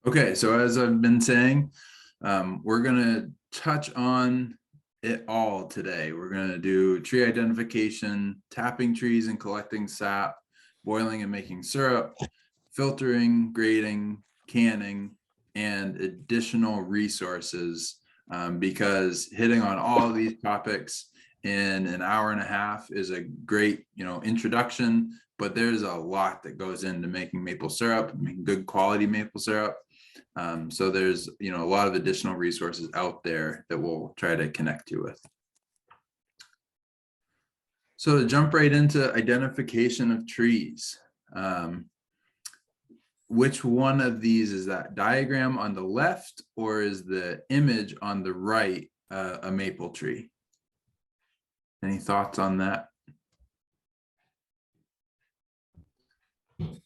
Okay, so as I've been saying, we're gonna touch on it all today. We're gonna do tree identification, tapping trees and collecting sap, boiling and making syrup, filtering, grading, canning, and additional resources. Because hitting on all of these topics in an hour and a half is a great, introduction, but there's a lot that goes into making maple syrup, making good quality maple syrup. So there's, a lot of additional resources out there that we'll try to connect you with. So to jump right into identification of trees, which one of these is that diagram on the left, or is the image on the right a maple tree? Any thoughts on that?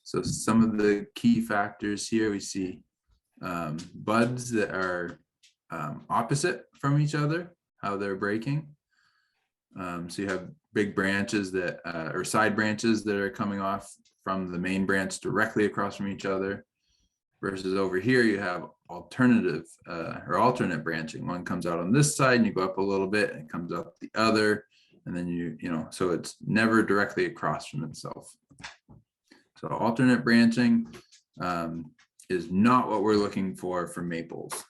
So some of the key factors here, we see buds that are opposite from each other, how they're breaking. So you have big branches that or side branches that are coming off from the main branch directly across from each other, versus over here you have alternative or alternate branching. One comes out on this side and you go up a little bit and it comes up the other, and then so it's never directly across from itself. So alternate branching is not what we're looking for maples.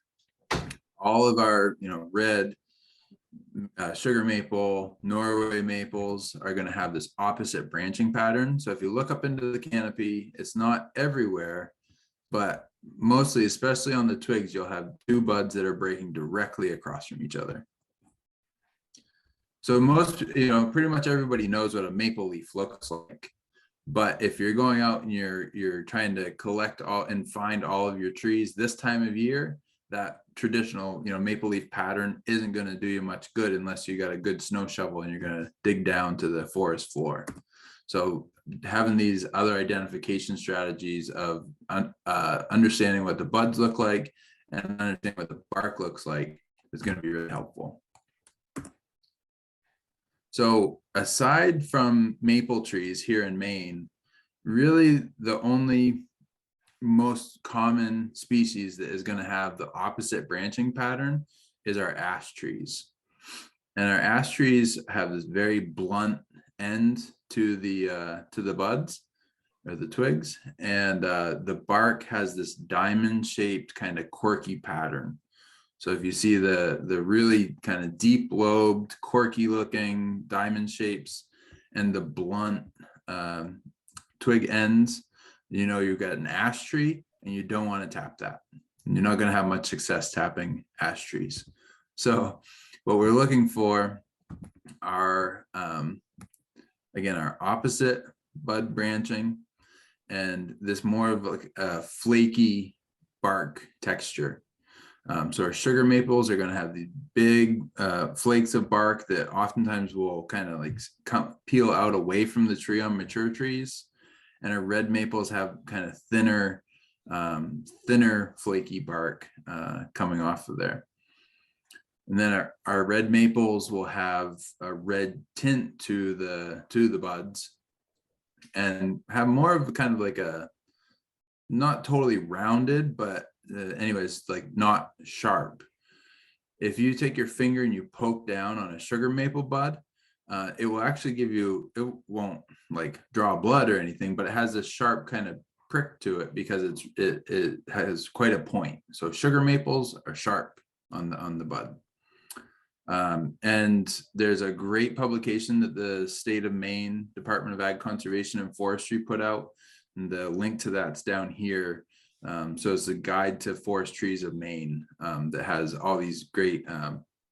All of our red, sugar maple, Norway maples are going to have this opposite branching pattern. So if you look up into the canopy, it's not everywhere, but mostly, especially on the twigs, you'll have two buds that are breaking directly across from each other. So most, pretty much everybody knows what a maple leaf looks like. But if you're going out and you're trying to collect all and find all of your trees this time of year, that traditional maple leaf pattern isn't going to do you much good unless you got a good snow shovel and you're going to dig down to the forest floor. So having these other identification strategies of understanding what the buds look like and understanding what the bark looks like is going to be really helpful. So aside from maple trees here in Maine, really the only most common species that is going to have the opposite branching pattern is our ash trees. And our ash trees have this very blunt end to the buds or the twigs, and the bark has this diamond shaped kind of quirky pattern. So if you see the really kind of deep lobed, quirky looking diamond shapes and the blunt twig ends, you've got an ash tree, and you don't want to tap that. You're not going to have much success tapping ash trees. So what we're looking for are, again, our opposite bud branching and this more of like a flaky bark texture. So our sugar maples are going to have these big flakes of bark that oftentimes will kind of like peel out away from the tree on mature trees. And our red maples have kind of thinner flaky bark coming off of there. And then our red maples will have a red tint to the buds and have more of kind of like a not totally rounded, but anyways, like not sharp. If you take your finger and you poke down on a sugar maple bud, it will actually give you, it won't like draw blood or anything, but it has a sharp kind of prick to it because it has quite a point. So sugar maples are sharp on the bud. And there's a great publication that the state of Maine Department of Ag Conservation and Forestry put out, and the link to that's down here. So it's a guide to forest trees of Maine that has all these great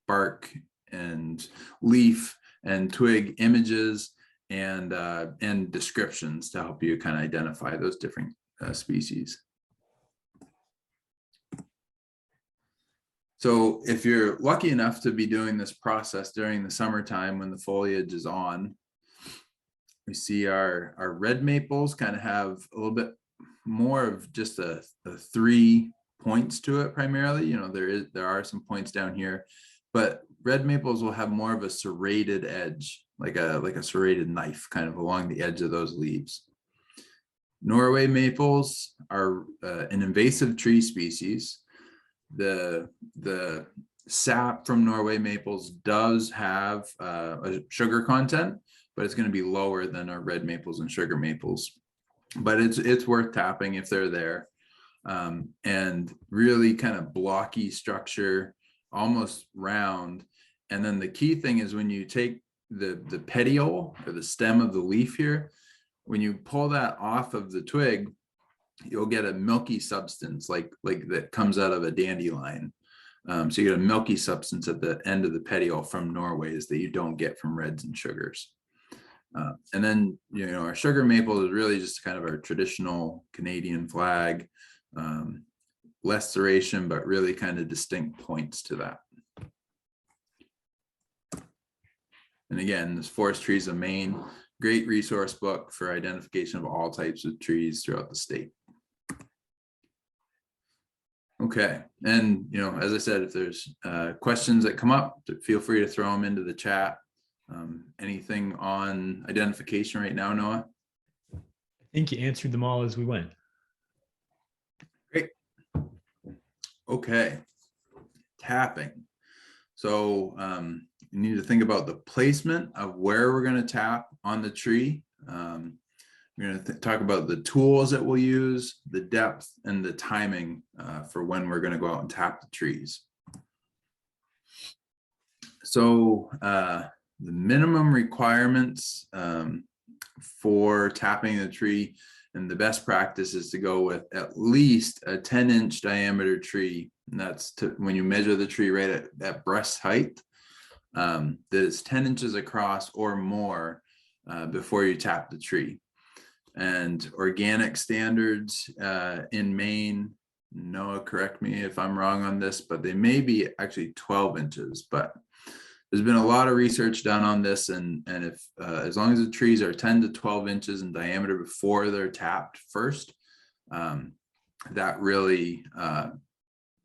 bark and leaf and twig images and descriptions to help you kind of identify those different species. So if you're lucky enough to be doing this process during the summertime when the foliage is on, we see our red maples kind of have a little bit more of just a 3 points to it primarily. There are some points down here, but red maples will have more of a serrated edge, like a serrated knife kind of along the edge of those leaves. Norway maples are an invasive tree species. The sap from Norway maples does have a sugar content, but it's going to be lower than our red maples and sugar maples. But it's worth tapping if they're there. And really kind of blocky structure, almost round. And then the key thing is when you take the petiole or the stem of the leaf here, when you pull that off of the twig, you'll get a milky substance like that comes out of a dandelion. So you get a milky substance at the end of the petiole from Norways that you don't get from reds and sugars. And then, our sugar maple is really just kind of our traditional Canadian flag, less serration, but really kind of distinct points to that. And again, this Forest Trees of Maine, great resource book for identification of all types of trees throughout the state. Okay, and as I said, if there's questions that come up, feel free to throw them into the chat. Anything on identification right now, Noah? I think you answered them all as we went. Great. Okay, tapping. So you need to think about the placement of where we're going to tap on the tree. We're going to talk about the tools that we'll use, the depth, and the timing for when we're going to go out and tap the trees. So the minimum requirements for tapping the tree, and the best practice is to go with at least a 10-inch diameter tree. And that's when you measure the tree right at that breast height, that is 10 inches across or more before you tap the tree. And organic standards in Maine, Noah, correct me if I'm wrong on this, but they may be actually 12 inches. But there's been a lot of research done on this, and if as long as the trees are 10 to 12 inches in diameter before they're tapped first, that really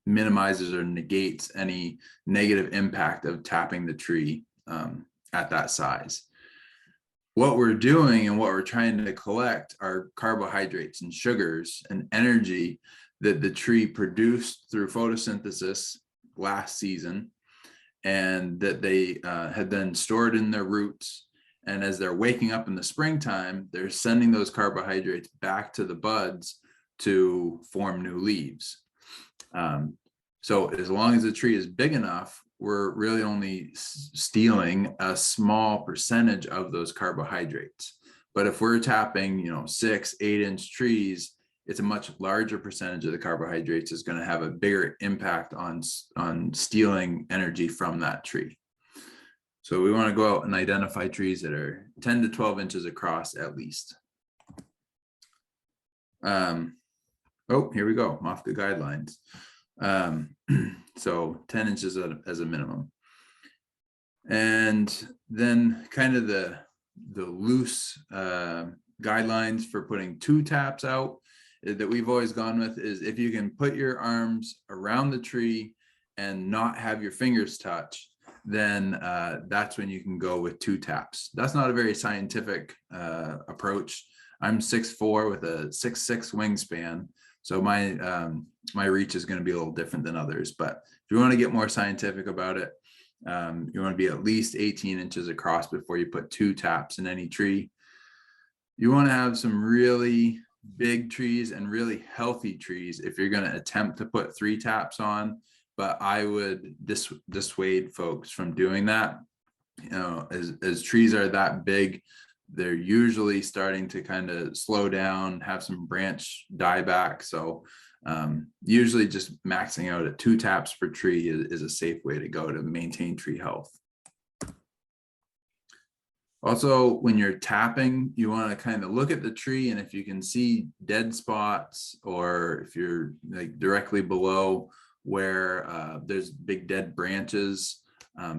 minimizes or negates any negative impact of tapping the tree at that size. What we're doing and what we're trying to collect are carbohydrates and sugars and energy that the tree produced through photosynthesis last season, and that they had then stored in their roots. And as they're waking up in the springtime, they're sending those carbohydrates back to the buds to form new leaves. So as long as the tree is big enough, we're really only stealing a small percentage of those carbohydrates. But if we're tapping, 6-8 inch trees, it's a much larger percentage of the carbohydrates is going to have a bigger impact on stealing energy from that tree. So we want to go out and identify trees that are 10 to 12 inches across at least. Oh, here we go, off the guidelines. So 10 inches as a minimum. And then kind of the loose guidelines for putting 2 taps out that we've always gone with is if you can put your arms around the tree and not have your fingers touch, then that's when you can go with 2 taps. That's not a very scientific approach. I'm 6'4" with a 6'6" wingspan. So my reach is going to be a little different than others. But if you want to get more scientific about it, you want to be at least 18 inches across before you put 2 taps in any tree. You want to have some really big trees and really healthy trees if you're going to attempt to put 3 taps on. But I would dissuade folks from doing that. As trees are that big, they're usually starting to kind of slow down, have some branch dieback. So usually just maxing out at 2 taps per tree is a safe way to go to maintain tree health. Also, when you're tapping, you want to kind of look at the tree, and if you can see dead spots, or if you're like directly below where there's big dead branches,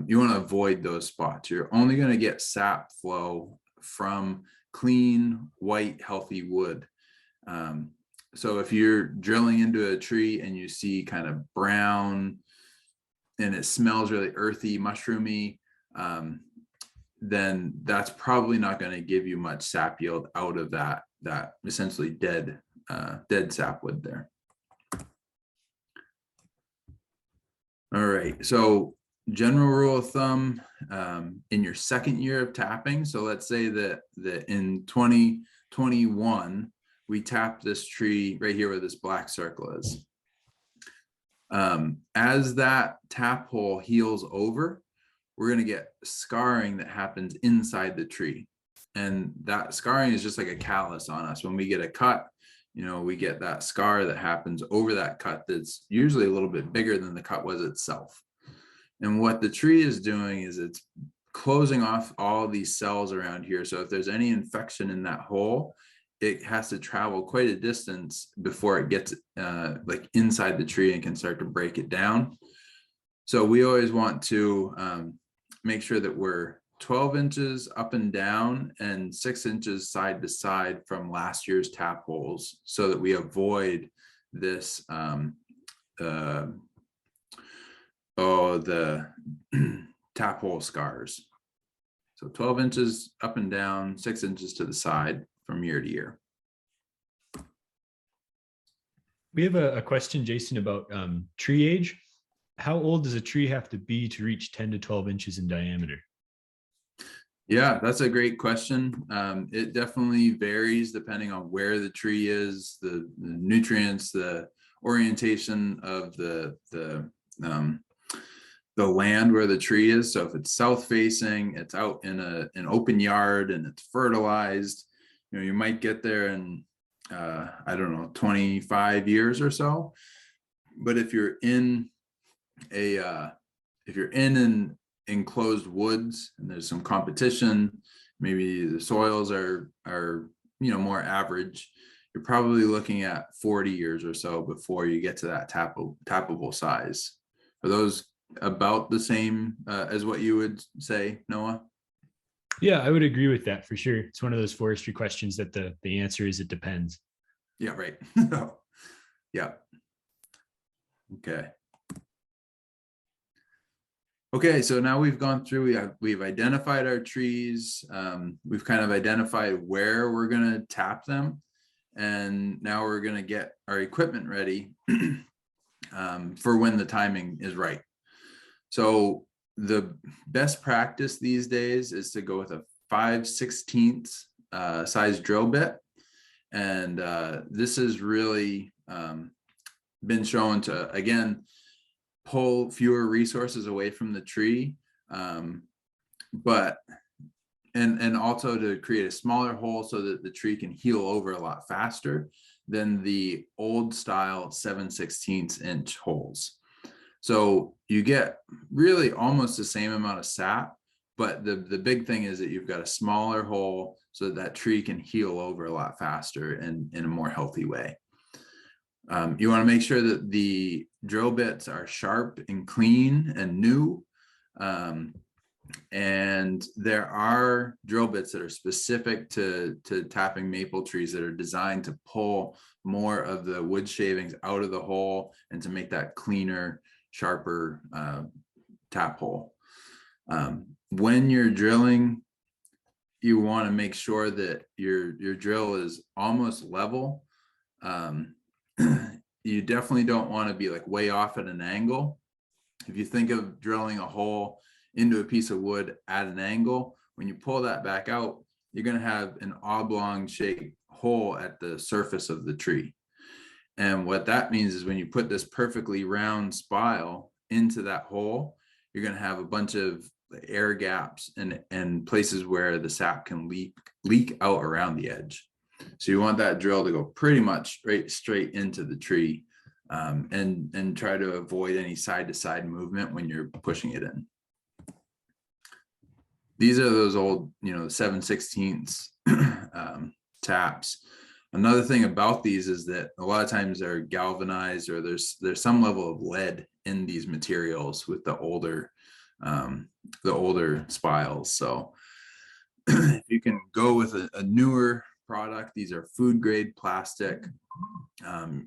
you want to avoid those spots. You're only going to get sap flow from clean, white, healthy wood. So if you're drilling into a tree and you see kind of brown and it smells really earthy, mushroomy, then that's probably not going to give you much sap yield out of that that essentially dead sapwood there. All right, so general rule of thumb, in your second year of tapping, so let's say that in 2021 we tapped this tree right here where this black circle is. As that tap hole heals over, we're going to get scarring that happens inside the tree, and that scarring is just like a callus on us. When we get a cut, you know, we get that scar that happens over that cut that's usually a little bit bigger than the cut was itself. And what the tree is doing is it's closing off all these cells around here. So if there's any infection in that hole, it has to travel quite a distance before it gets like inside the tree and can start to break it down. So we always want to make sure that we're 12 inches up and down and 6 inches side to side from last year's tap holes, so that we avoid this the tap hole scars. So 12 inches up and down, 6 inches to the side from year to year. We have a question, Jason, about tree age. How old does a tree have to be to reach 10 to 12 inches in diameter? Yeah, that's a great question. It definitely varies depending on where the tree is, the nutrients, the orientation of the land where the tree is. So if it's south facing, it's out in an open yard and it's fertilized, you know, you might get there in I don't know, 25 years or so. But if you're in an enclosed woods and there's some competition, maybe the soils are you know, more average, you're probably looking at 40 years or so before you get to that tappable size. Are those about the same as what you would say, Noah? Yeah, I would agree with that for sure. It's one of those forestry questions that the answer is it depends. Yeah, right. Yeah. Okay. Okay, so now we've gone through, we've identified our trees. We've kind of identified where we're going to tap them. And now we're going to get our equipment ready for when the timing is right. So the best practice these days is to go with a 5/16 size drill bit. And this has really been shown to, again, pull fewer resources away from the tree, but and also to create a smaller hole so that the tree can heal over a lot faster than the old style 7/16 inch holes. So you get really almost the same amount of sap, but the big thing is that you've got a smaller hole so that tree can heal over a lot faster and in a more healthy way. You want to make sure that the drill bits are sharp and clean and new. And there are drill bits that are specific to tapping maple trees that are designed to pull more of the wood shavings out of the hole and to make that cleaner, sharper tap hole. When you're drilling, you want to make sure that your drill is almost level. You definitely don't want to be like way off at an angle. If you think of drilling a hole into a piece of wood at an angle, when you pull that back out, you're going to have an oblong shaped hole at the surface of the tree. And what that means is when you put this perfectly round spile into that hole, you're going to have a bunch of air gaps and places where the sap can leak out around the edge. So you want that drill to go pretty much straight into the tree, and try to avoid any side to side movement when you're pushing it in. These are those old, you know, 7/16 taps. Another thing about these is that a lot of times they're galvanized, or there's some level of lead in these materials with the older spiles. So if you can go with a newer product, these are food grade plastic.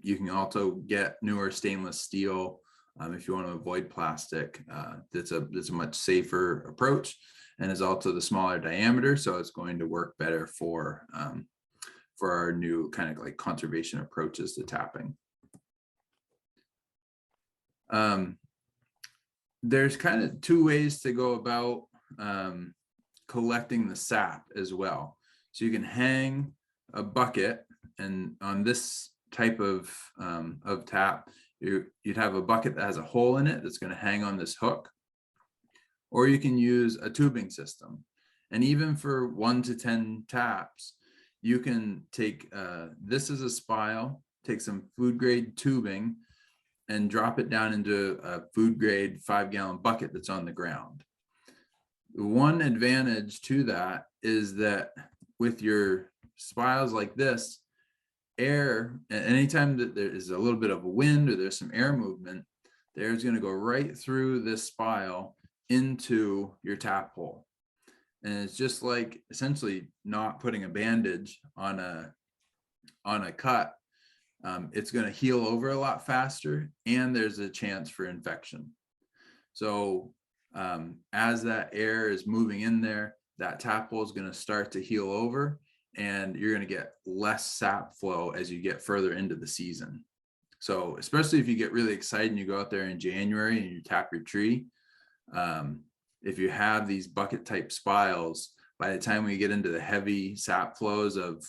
You can also get newer stainless steel if you want to avoid plastic. That's a much safer approach, and is also the smaller diameter, so it's going to work better for for our new kind of like conservation approaches to tapping. There's kind of two ways to go about collecting the sap as well. So you can hang a bucket, and on this type of tap, you'd have a bucket that has a hole in it that's going to hang on this hook, or you can use a tubing system. And even for 1 to 10 taps, you can take this as a spile, take some food grade tubing and drop it down into a food grade 5-gallon bucket that's on the ground. The one advantage to that is that with your spiles like this, air, anytime that there is a little bit of a wind or there's some air movement, the air is going to go right through this spile into your tap hole. And it's just like essentially not putting a bandage on a cut. It's going to heal over a lot faster, and there's a chance for infection. So as that air is moving in there, that tap hole is going to start to heal over, and you're going to get less sap flow as you get further into the season. So especially if you get really excited and you go out there in January and you tap your tree, if you have these bucket type spiles, by the time we get into the heavy sap flows of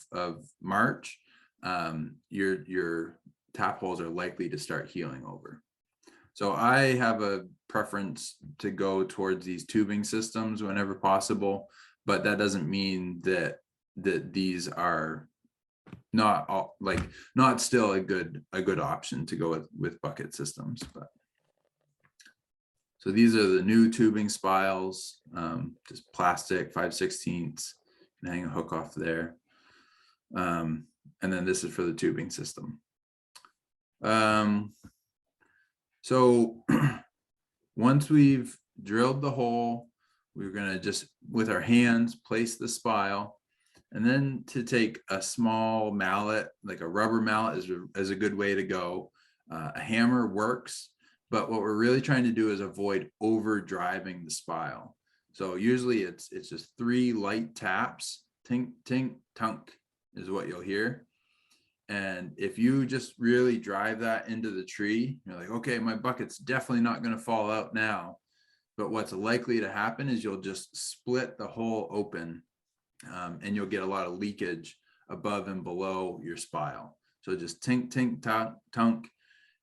March, your tap holes are likely to start healing over. So I have a preference to go towards these tubing systems whenever possible, but that doesn't mean that these are not all, not still a good option to go with bucket systems. But so these are the new tubing spiles, just plastic 5/16, and hang a hook off there. And then this is for the tubing system. So once we've drilled the hole, we're gonna just, with our hands, place the spile, and then to take a small mallet, like a rubber mallet is a good way to go. A hammer works, but what we're really trying to do is avoid over driving the spile. So usually it's just 3 light taps, tink, tink, tunk is what you'll hear. And if you just really drive that into the tree, you're like, okay, my bucket's definitely not going to fall out now. But what's likely to happen is you'll just split the hole open, and you'll get a lot of leakage above and below your spile. So just tink, tink, tunk, tunk.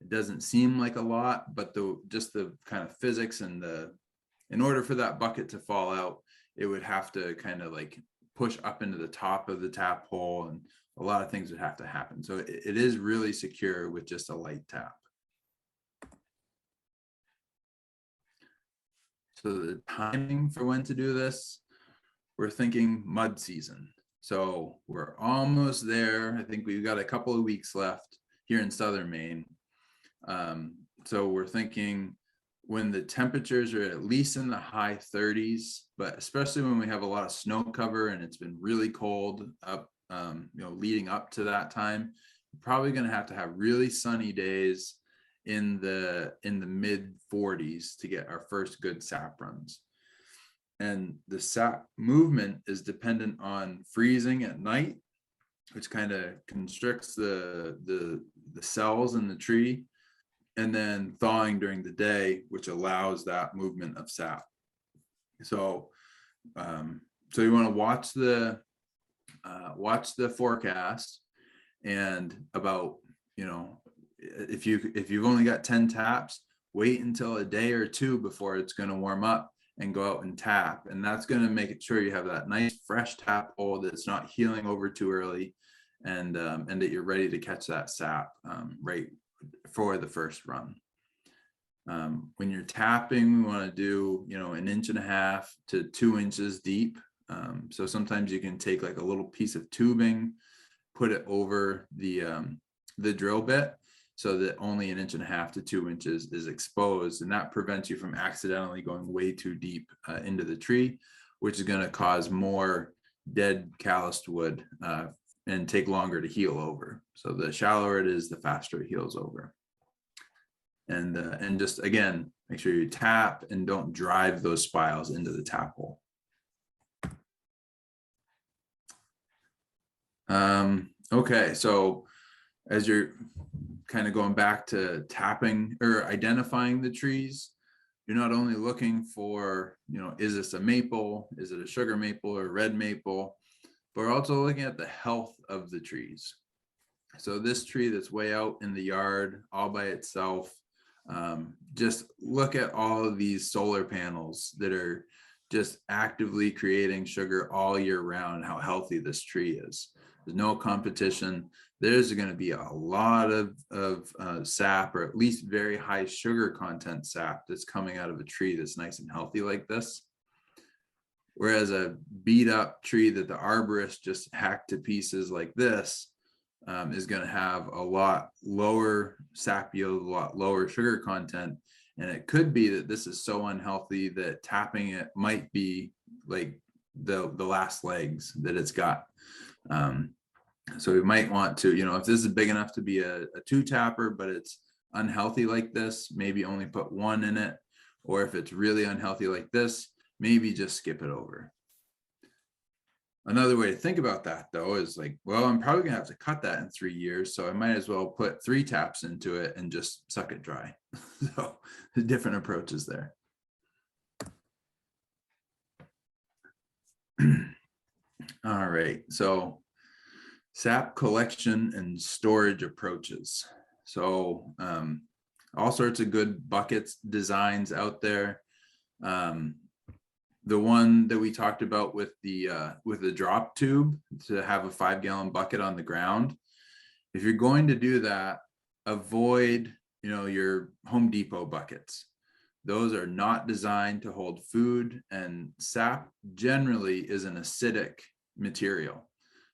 It doesn't seem like a lot, but just the kind of physics and in order for that bucket to fall out, it would have to kind of like push up into the top of the tap hole, and a lot of things would have to happen. So it is really secure with just a light tap. So the timing for when to do this, we're thinking mud season. So we're almost there. I think we've got a couple of weeks left here in southern Maine. So we're thinking when the temperatures are at least in the high 30s, but especially when we have a lot of snow cover and it's been really cold up, leading up to that time, we're probably going to have really sunny days in the mid 40s to get our first good sap runs. And the sap movement is dependent on freezing at night, which kind of constricts the cells in the tree, and then thawing during the day, which allows that movement of sap. So you want to watch the forecast, and about, if you've only got 10 taps, wait until a day or two before it's going to warm up and go out and tap. And that's going to make it sure you have that nice fresh tap hole that's not healing over too early, and that you're ready to catch that sap right for the first run. When you're tapping, we want to do 1.5 to 2 inches deep. So sometimes you can take like a little piece of tubing, put it over the drill bit, so that only 1.5 to 2 inches is exposed, and that prevents you from accidentally going way too deep into the tree, which is going to cause more dead calloused wood and take longer to heal over. So the shallower it is, the faster it heals over. And just again, make sure you tap and don't drive those spiles into the tap hole. Okay, so as you're kind of going back to tapping or identifying the trees, you're not only looking for, is this a maple? Is it a sugar maple or red maple? But we're also looking at the health of the trees. So this tree that's way out in the yard all by itself, just look at all of these solar panels that are just actively creating sugar all year round, how healthy this tree is. There's no competition. There's going to be a lot of sap, or at least very high sugar content sap, that's coming out of a tree that's nice and healthy like this. Whereas a beat up tree that the arborist just hacked to pieces like this is going to have a lot lower sap yield, a lot lower sugar content. And it could be that this is so unhealthy that tapping it might be like the last legs that it's got. So we might want to, if this is big enough to be a 2-tapper, but it's unhealthy like this, maybe only put 1 in it. Or if it's really unhealthy like this, maybe just skip it over. Another way to think about that, though, is like, well, I'm probably gonna have to cut that in 3 years, so I might as well put 3 taps into it and just suck it dry. So there's different approaches there. All right, so sap collection and storage approaches. So all sorts of good buckets designs out there. The one that we talked about with the drop tube to have a 5-gallon bucket on the ground. If you're going to do that, avoid, your Home Depot buckets. Those are not designed to hold food, and sap generally is an acidic material.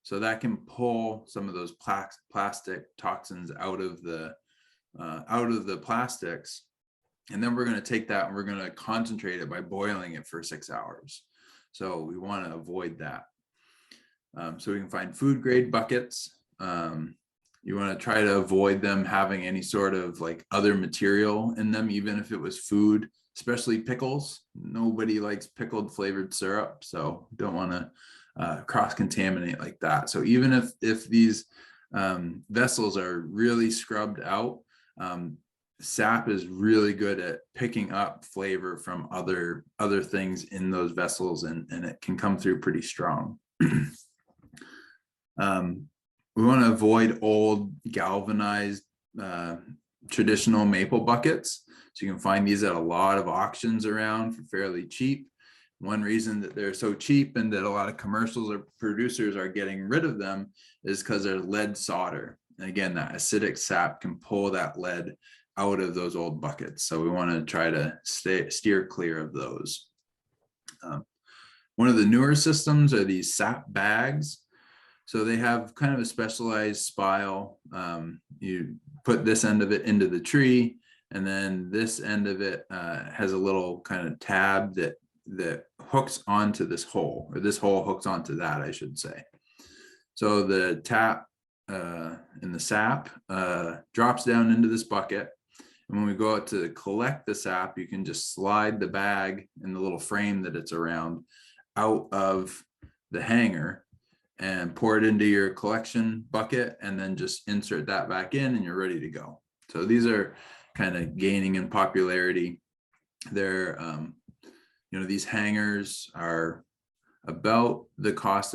So that can pull some of those plastic toxins out of the plastics. And then we're going to take that and we're going to concentrate it by boiling it for 6 hours. So we want to avoid that. So we can find food grade buckets. You want to try to avoid them having any sort of like other material in them, even if it was food, especially pickles. Nobody likes pickled flavored syrup, so don't want to cross-contaminate like that. So even if these vessels are really scrubbed out, sap is really good at picking up flavor from other things in those vessels, and it can come through pretty strong. We want to avoid old galvanized traditional maple buckets. So you can find these at a lot of auctions around for fairly cheap. One reason that they're so cheap and that a lot of commercials or producers are getting rid of them is because they're lead solder. And again, that acidic sap can pull that lead out of those old buckets. So we want to try to steer clear of those. One of the newer systems are these sap bags. So they have kind of a specialized spile. You put this end of it into the tree, and then this end of it has a little kind of tab that hooks onto this hole, or this hole hooks onto that, I should say. So the tap in the sap drops down into this bucket. And when we go out to collect the sap, you can just slide the bag and the little frame that it's around out of the hanger and pour it into your collection bucket, and then just insert that back in and you're ready to go. So these are kind of gaining in popularity. They're, these hangers are about the cost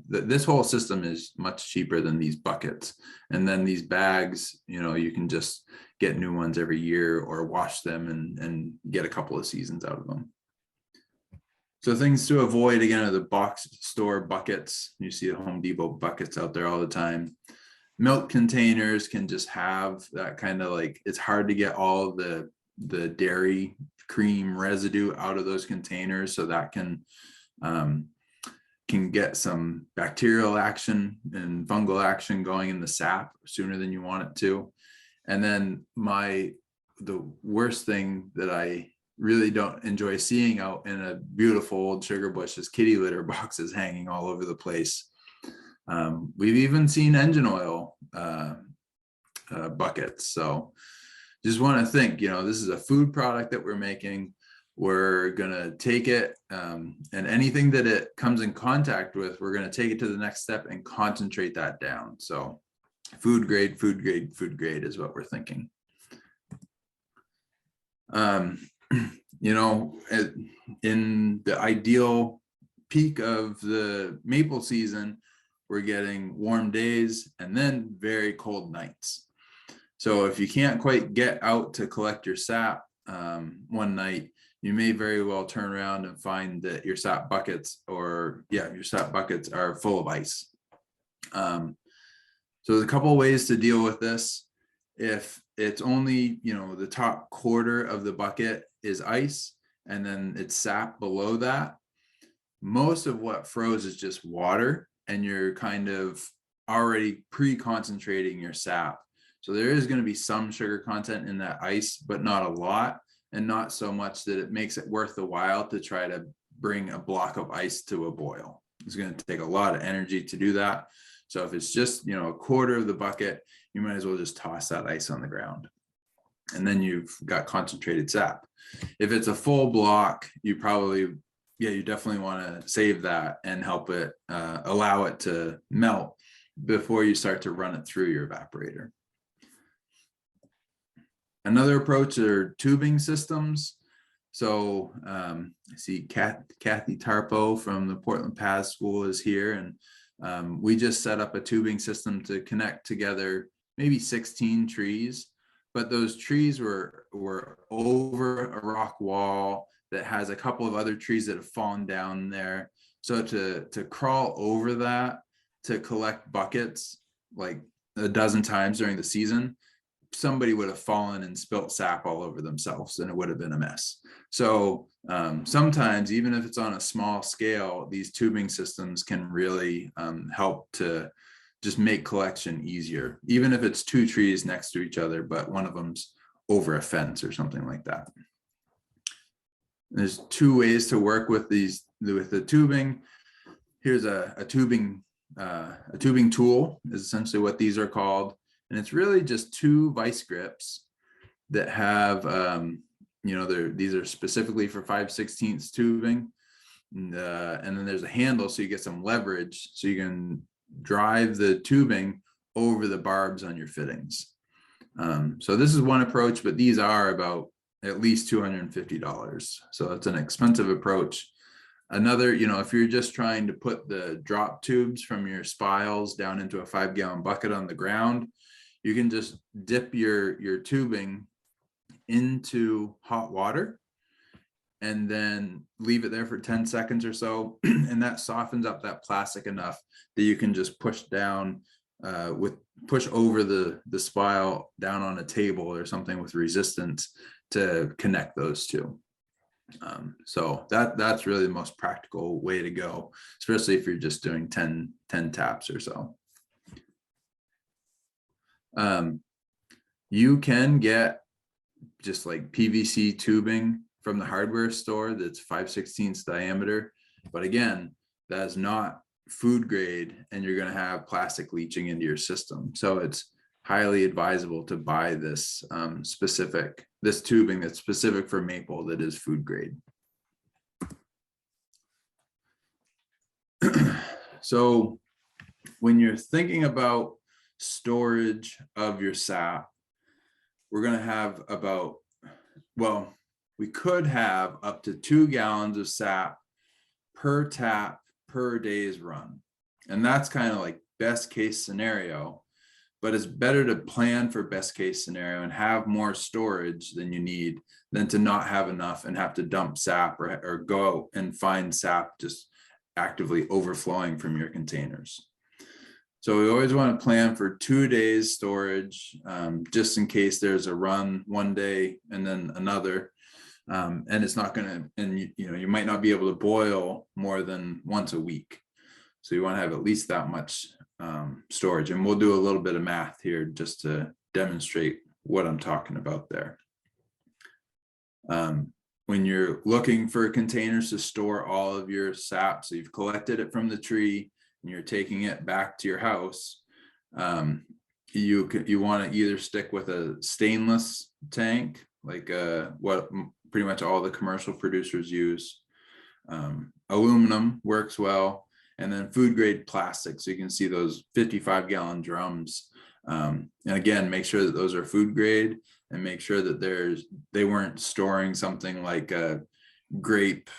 this whole system is much cheaper than these buckets. And then these bags, you can just get new ones every year or wash them and get a couple of seasons out of them. So things to avoid, again, are the box store buckets. You see the Home Depot buckets out there all the time. Milk containers can just have that kind of like, it's hard to get all the dairy cream residue out of those containers. So that can get some bacterial action and fungal action going in the sap sooner than you want it to. And then the worst thing that I really don't enjoy seeing out in a beautiful old sugar bush is kitty litter boxes hanging all over the place. We've even seen engine oil buckets. So just want to think, this is a food product that we're making. we're gonna take it, and anything that it comes in contact with, we're gonna take it to the next step and concentrate that down. So food grade, food grade, food grade is what we're thinking. You know, in the ideal peak of the maple season, we're getting warm days and then very cold nights. So if you can't quite get out to collect your sap one night, you may very well turn around and find that your sap buckets are full of ice. So there's a couple of ways to deal with this. If it's only, you know, the top quarter of the bucket is ice and then it's sap below that, most of what froze is just water, and you're kind of already pre-concentrating your sap. So there is going to be some sugar content in that ice, but not a lot, and not so much that it makes it worth the while to try to bring a block of ice to a boil. It's going to take a lot of energy to do that. So if it's just, you know, a quarter of the bucket, you might as well just toss that ice on the ground. And then you've got concentrated sap. If it's a full block, you probably, you definitely want to save that and help it, allow it to melt before you start to run it through your evaporator. Another approach are tubing systems. So I see Kathy Tarpo from the Portland Paths School is here, and we just set up a tubing system to connect together maybe 16 trees, but those trees were over a rock wall that has a couple of other trees that have fallen down there. So to crawl over that to collect buckets like a dozen times during the season, somebody would have fallen and spilt sap all over themselves and it would have been a mess. So sometimes, even if it's on a small scale, these tubing systems can really help to just make collection easier, even if it's two trees next to each other, but one of them's over a fence or something like that. There's two ways to work with these, with the tubing. Here's a tubing tool is essentially what these are called. And it's really just two vice grips that have, you know, these are specifically for 5/16 tubing. And then there's a handle so you get some leverage so you can drive the tubing over the barbs on your fittings. So this is one approach, but these are about at least $250. So it's an expensive approach. Another, you know, if you're just trying to put the drop tubes from your spiles down into a 5-gallon bucket on the ground, you can just dip your tubing into hot water and then leave it there for 10 seconds or so. And that softens up that plastic enough that you can just push down push over the spile down on a table or something with resistance to connect those two. So that's really the most practical way to go, especially if you're just doing 10 taps or so. You can get just like PVC tubing from the hardware store that's 5/16 diameter, but again, that is not food grade and you're going to have plastic leaching into your system. So it's highly advisable to buy this this tubing that's specific for maple that is food grade. So when you're thinking about storage of your sap, we're going to have about, well, we could have up to 2 gallons of sap per tap per day's run. And that's kind of like best case scenario, but it's better to plan for best case scenario and have more storage than you need than to not have enough and have to dump sap or go out and find sap just actively overflowing from your containers. So we always want to plan for 2 days storage, just in case there's a run one day and then another. And it's not going to, and you know, you might not be able to boil more than once a week. So you want to have at least that much storage. And we'll do a little bit of math here just to demonstrate what I'm talking about there. When you're looking for containers to store all of your sap, so you've collected it from the tree and you're taking it back to your house, you want to either stick with a stainless tank, like what pretty much all the commercial producers use. Aluminum works well, and then food grade plastic. So you can see those 55-gallon drums. And again, make sure that those are food grade, and make sure that they weren't storing something like a grape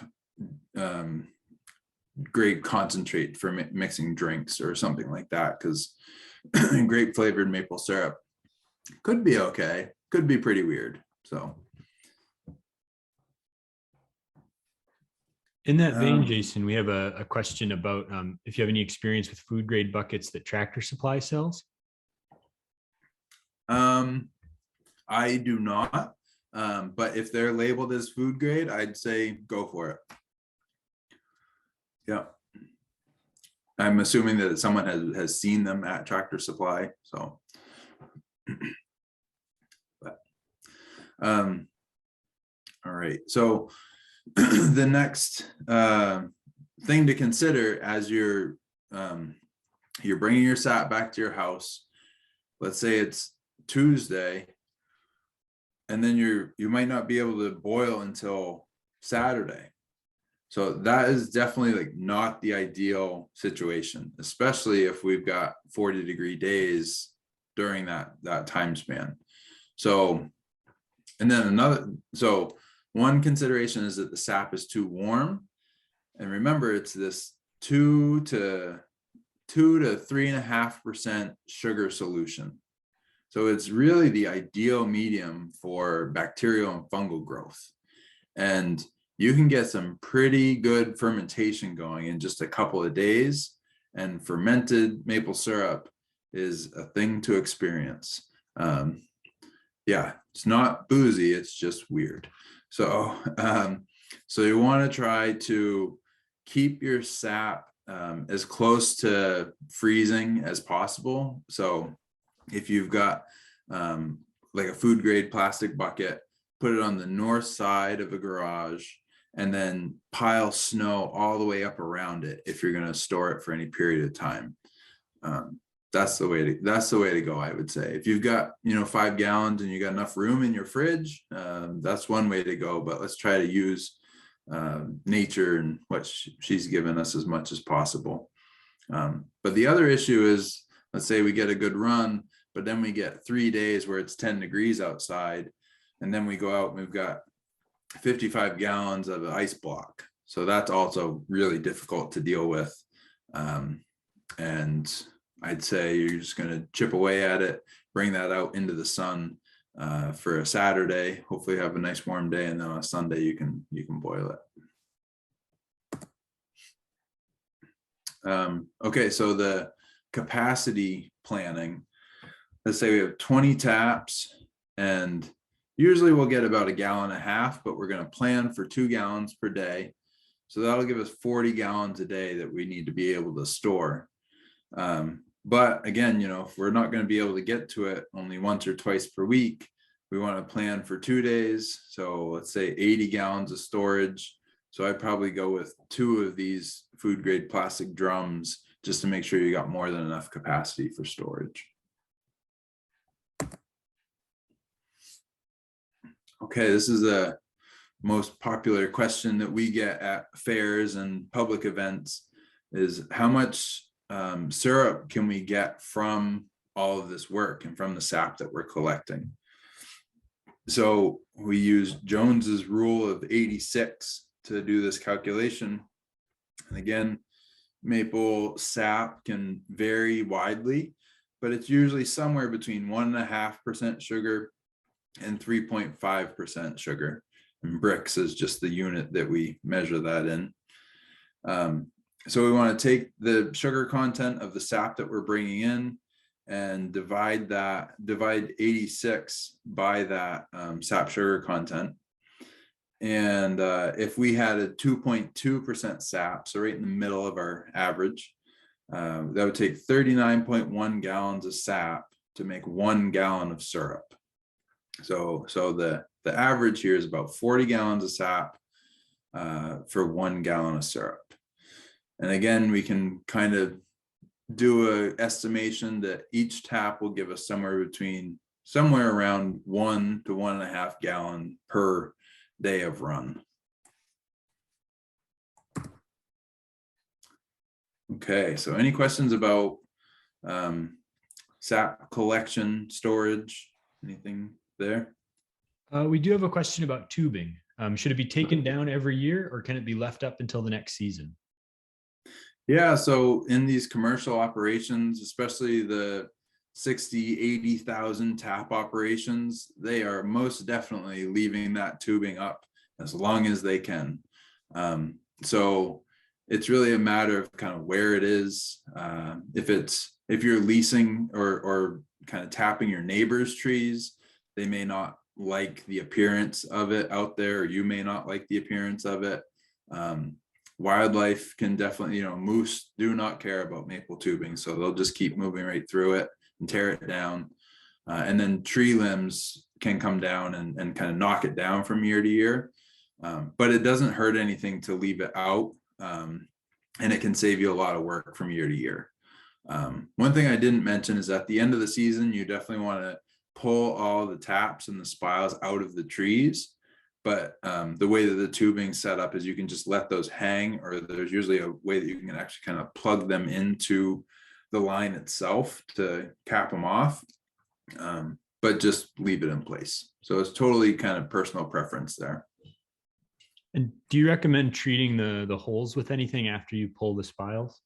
concentrate for mixing drinks or something like that, because grape flavored maple syrup could be okay, could be pretty weird. So in that vein, Jason, we have a question about if you have any experience with food grade buckets that Tractor Supply sells. I do not, but if they're labeled as food grade, I'd say go for it. Yeah, I'm assuming that someone has seen them at Tractor Supply. So, but, all right. So the next thing to consider as you're bringing your sap back to your house, let's say it's Tuesday, and then you might not be able to boil until Saturday. So that is definitely like not the ideal situation, especially if we've got 40-degree days during that time span. So, and then one consideration is that the sap is too warm. And remember, it's this 2 to 3.5% sugar solution. So it's really the ideal medium for bacterial and fungal growth. And you can get some pretty good fermentation going in just a couple of days. And fermented maple syrup is a thing to experience. Yeah, it's not boozy, it's just weird. So, so you want to try to keep your sap as close to freezing as possible. So if you've got like a food grade plastic bucket, put it on the north side of a garage, and then pile snow all the way up around it if you're going to store it for any period of time. That's the way to go, I would say. If you've got 5 gallons and you got enough room in your fridge, that's one way to go. But let's try to use nature and what she's given us as much as possible. But the other issue is, let's say we get a good run, but then we get 3 days where it's 10 degrees outside, and then we go out and we've got 55 gallons of an ice block. So that's also really difficult to deal with. And I'd say you're just going to chip away at it, bring that out into the sun for a Saturday, hopefully have a nice warm day, and then on a Sunday you can boil it. Okay, so the capacity planning, let's say we have 20 taps, and usually we'll get about 1.5 gallons, but we're going to plan for 2 gallons per day. So that'll give us 40 gallons a day that we need to be able to store. But again, if we're not going to be able to get to it only once or twice per week, we want to plan for 2 days. So let's say 80 gallons of storage. So I'd probably go with 2 of these food grade plastic drums just to make sure you got more than enough capacity for storage. Okay, this is the most popular question that we get at fairs and public events, is how much syrup can we get from all of this work and from the sap that we're collecting? So we use Jones's rule of 86 to do this calculation. And again, maple sap can vary widely, but it's usually somewhere between 1.5% sugar and 3.5% sugar. And Brix is just the unit that we measure that in. So we want to take the sugar content of the sap that we're bringing in and divide 86 by that sap sugar content. And if we had a 2.2% sap, so right in the middle of our average, that would take 39.1 gallons of sap to make 1 gallon of syrup. So the average here is about 40 gallons of sap for 1 gallon of syrup. And again, we can kind of do an estimation that each tap will give us somewhere around 1 to 1.5 gallon per day of run. Okay, so any questions about sap collection, storage, anything there? We do have a question about tubing. Should it be taken down every year, or can it be left up until the next season? Yeah, so in these commercial operations, especially the 60, 80,000 tap operations, they are most definitely leaving that tubing up as long as they can. So it's really a matter of kind of where it is. If you're leasing or kind of tapping your neighbor's trees, they may not like the appearance of it out there, or you may not like the appearance of it. Wildlife can definitely, moose do not care about maple tubing, so they'll just keep moving right through it and tear it down. And then tree limbs can come down and kind of knock it down from year to year. But it doesn't hurt anything to leave it out. And it can save you a lot of work from year to year. One thing I didn't mention is at the end of the season, you definitely want to pull all the taps and the spiles out of the trees. But the way that the tubing's set up is you can just let those hang, or there's usually a way that you can actually kind of plug them into the line itself to cap them off, but just leave it in place. So it's totally kind of personal preference there. And do you recommend treating the holes with anything after you pull the spiles?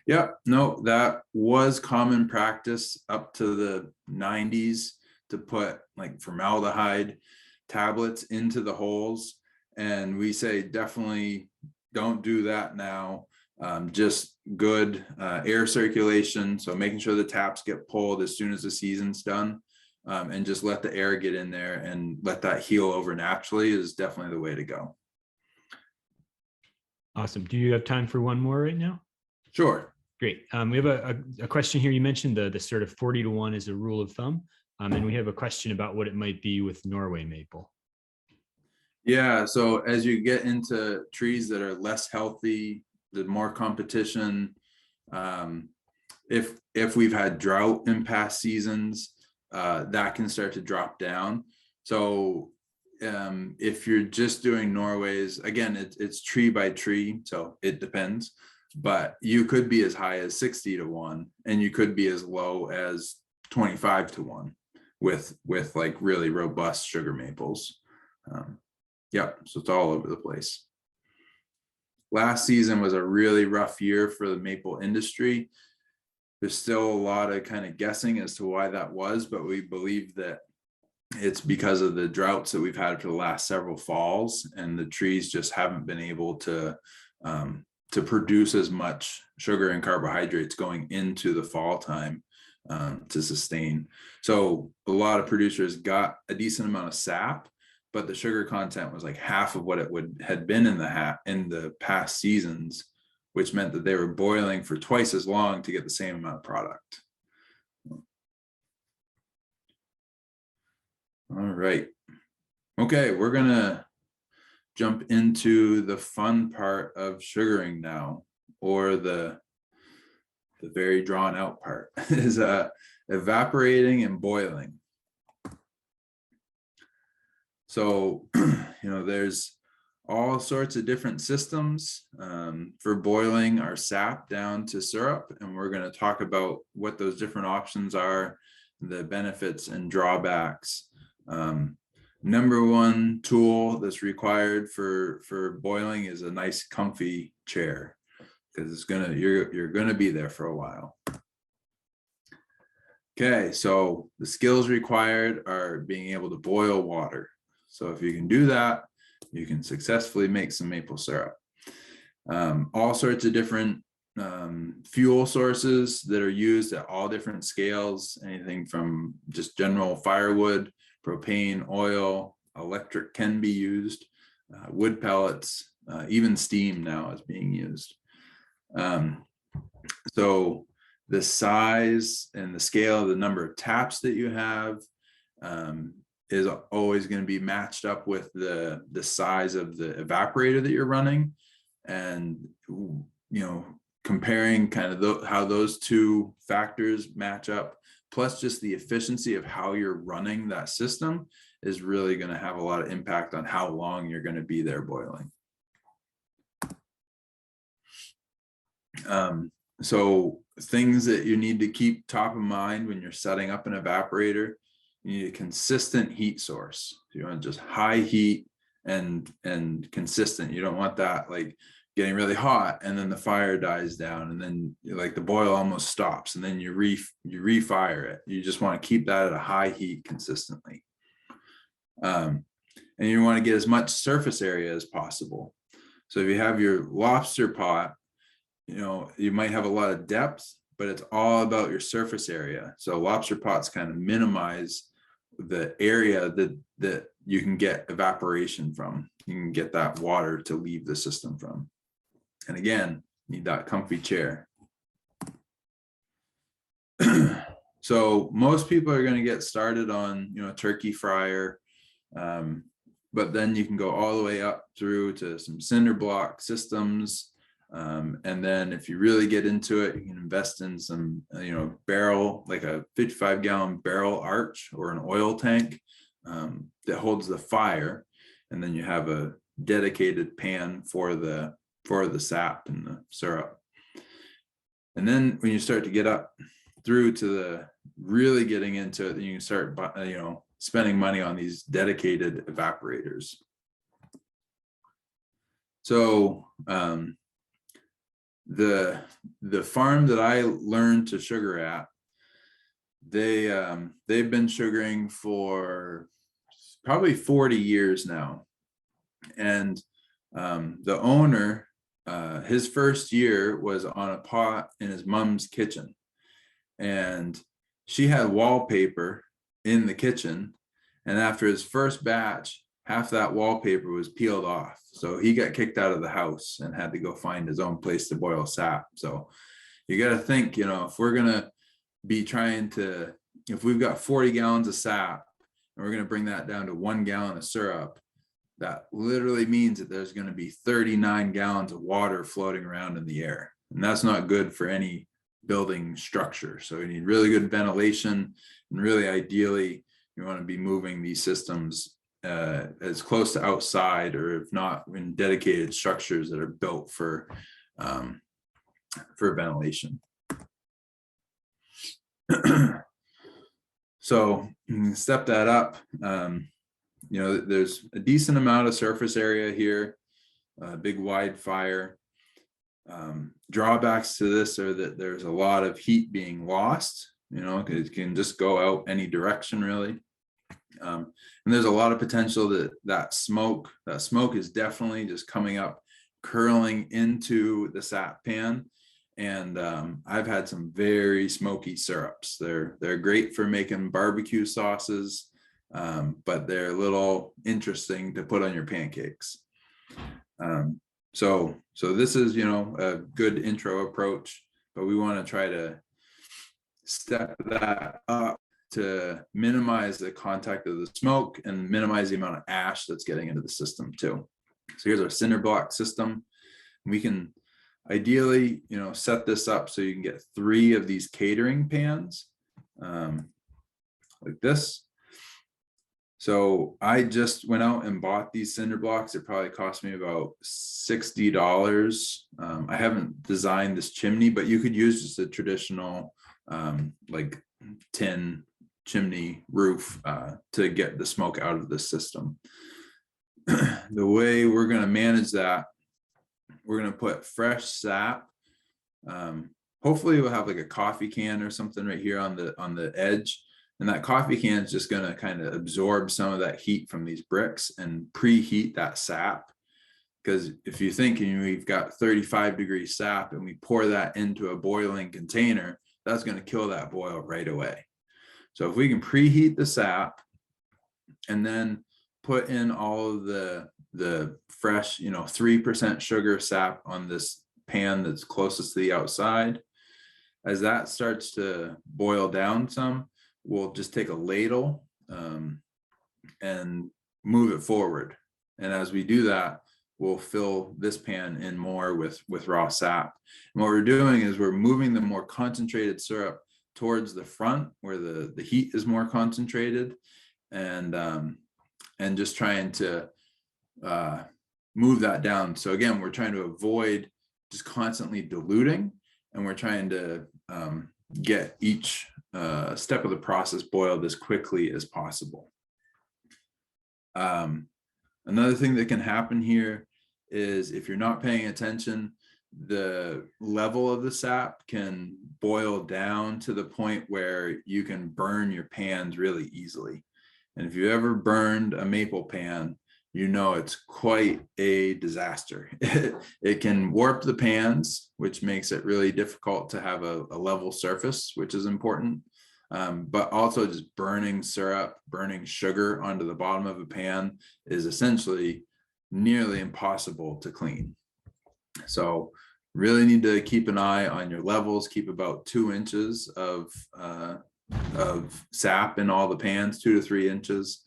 Yeah, no, that was common practice up to the 90s to put like formaldehyde tablets into the holes. And we say definitely don't do that now. Just good air circulation. So making sure the taps get pulled as soon as the season's done, and just let the air get in there and let that heal over naturally is definitely the way to go. Awesome. Do you have time for one more right now? Sure. Great. We have a question here. You mentioned the sort of 40-to-1 is a rule of thumb. And we have a question about what it might be with Norway maple. Yeah, so as you get into trees that are less healthy, the more competition, if we've had drought in past seasons, that can start to drop down. So if you're just doing Norways, again, it's tree by tree, so it depends, but you could be as high as 60-to-1, and you could be as low as 25-to-1 with like really robust sugar maples. Yeah, so it's all over the place. Last season was a really rough year for the maple industry. There's still a lot of kind of guessing as to why that was, but we believe that it's because of the droughts that we've had for the last several falls, and the trees just haven't been able to produce as much sugar and carbohydrates going into the fall time to sustain. So a lot of producers got a decent amount of sap, but the sugar content was like half of what it had been in the past seasons, which meant that they were boiling for twice as long to get the same amount of product. All right. Okay, we're gonna jump into the fun part of sugaring now, or the very drawn out part is evaporating and boiling. So, there's all sorts of different systems for boiling our sap down to syrup, and we're going to talk about what those different options are, the benefits and drawbacks. Number one tool that's required for boiling is a nice comfy chair, because you're gonna be there for a while. Okay, so the skills required are being able to boil water. So if you can do that, you can successfully make some maple syrup. All sorts of different fuel sources that are used at all different scales, anything from just general firewood, propane, oil, electric can be used, wood pellets, even steam now is being used. So the size and the scale of the number of taps that you have is always going to be matched up with the size of the evaporator that you're running, and comparing kind of how those two factors match up, plus just the efficiency of how you're running that system, is really going to have a lot of impact on how long you're going to be there boiling. So things that you need to keep top of mind when you're setting up an evaporator: you need a consistent heat source. You want just high heat and consistent. You don't want that like getting really hot and then the fire dies down and then like the boil almost stops and then you refire it. You just want to keep that at a high heat consistently. And you want to get as much surface area as possible. So if you have your lobster pot, you know, you might have a lot of depth, but it's all about your surface area. So lobster pots kind of minimize the area that you can get evaporation from. You can get that water to leave the system from. And again, need that comfy chair. So most people are going to get started on, you know, turkey fryer, but then you can go all the way up through to some cinder block systems. And then if you really get into it, you can invest in some, you know, barrel, like a 55-gallon barrel arch or an oil tank that holds the fire. And then you have a dedicated pan for the sap and the syrup. And then when you start to get up through to the really getting into it, then you can start, you know, spending money on these dedicated evaporators. So, the farm that I learned to sugar at, they've been sugaring for probably 40 years now. And the owner, his first year was on a pot in his mom's kitchen. And she had wallpaper in the kitchen. And after his first batch, half that wallpaper was peeled off. So he got kicked out of the house and had to go find his own place to boil sap. So you got to think, you know, if we're going to be trying to, if we've got 40 gallons of sap and we're going to bring that down to 1 gallon of syrup, that literally means that there's going to be 39 gallons of water floating around in the air. And that's not good for any building structure. So you need really good ventilation, and really ideally, you want to be moving these systems as close to outside, or if not, in dedicated structures that are built for ventilation. So you can step that up. You know, there's a decent amount of surface area here, big wide fire. Drawbacks to this are that there's a lot of heat being lost, you know, it can just go out any direction really. And there's a lot of potential that smoke is definitely just coming up, curling into the sap pan. And I've had some very smoky syrups. They're great for making barbecue sauces, but they're a little interesting to put on your pancakes. So this is, you know, a good intro approach, but we want to try to step that up to minimize the contact of the smoke and minimize the amount of ash that's getting into the system too. So here's our cinder block system. We can ideally, you know, set this up so you can get 3 of these catering pans like this. So I just went out and bought these cinder blocks. It probably cost me about $60. I haven't designed this chimney, but you could use just a traditional like tin chimney roof to get the smoke out of the system. The way we're going to manage that, we're going to put fresh sap. Hopefully we'll have like a coffee can or something right here on the edge. And that coffee can is just going to kind of absorb some of that heat from these bricks and preheat that sap. Because if you think we've got 35-degree sap and we pour that into a boiling container, that's going to kill that boil right away. So if we can preheat the sap and then put in all of the fresh, you know, 3% sugar sap on this pan that's closest to the outside, as that starts to boil down some, we'll just take a ladle and move it forward. And as we do that, we'll fill this pan in more with raw sap. And what we're doing is we're moving the more concentrated syrup towards the front where the heat is more concentrated. And and just trying to move that down. So again, we're trying to avoid just constantly diluting, and we're trying to get each step of the process boiled as quickly as possible. Another thing that can happen here is if you're not paying attention, the level of the sap can boil down to the point where you can burn your pans really easily. And if you ever burned a maple pan, you know it's quite a disaster. It can warp the pans, which makes it really difficult to have a level surface, which is important. But also just burning syrup, burning sugar onto the bottom of a pan is essentially nearly impossible to clean. So really need to keep an eye on your levels, keep about 2 inches of sap in all the pans, 2 to 3 inches.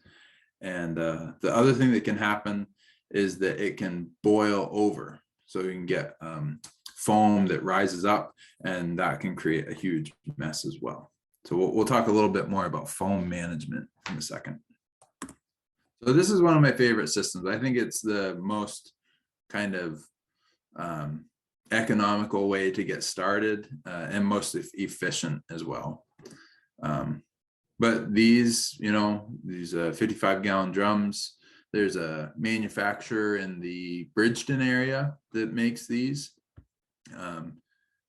And the other thing that can happen is that it can boil over. So you can get foam that rises up, and that can create a huge mess as well. So we'll talk a little bit more about foam management in a second. So this is one of my favorite systems. I think it's the most kind of economical way to get started and most efficient as well. But these, these 55-gallon drums, there's a manufacturer in the Bridgeton area that makes these.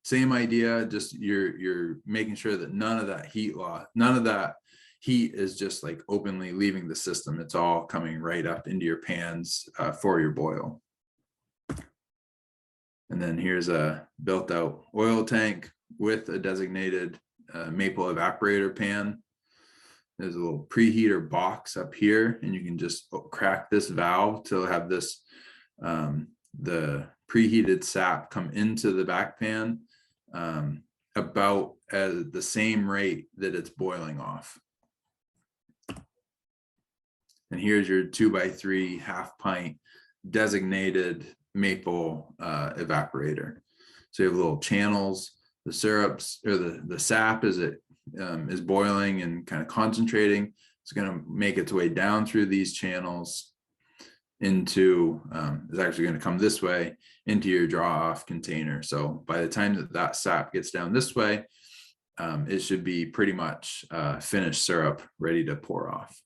Same idea, just you're making sure that none of that heat is just like openly leaving the system. It's all coming right up into your pans for your boil. And then here's a built out oil tank with a designated maple evaporator pan. There's a little preheater box up here, and you can just crack this valve to have this, the preheated sap come into the back pan about at the same rate that it's boiling off. And here's your 2x3 half pint designated maple evaporator. So you have little channels, the syrups or the sap as it is boiling and kind of concentrating. It's going to make its way down through these channels into, it's actually going to come this way into your draw off container. So by the time that sap gets down this way, it should be pretty much finished syrup ready to pour off.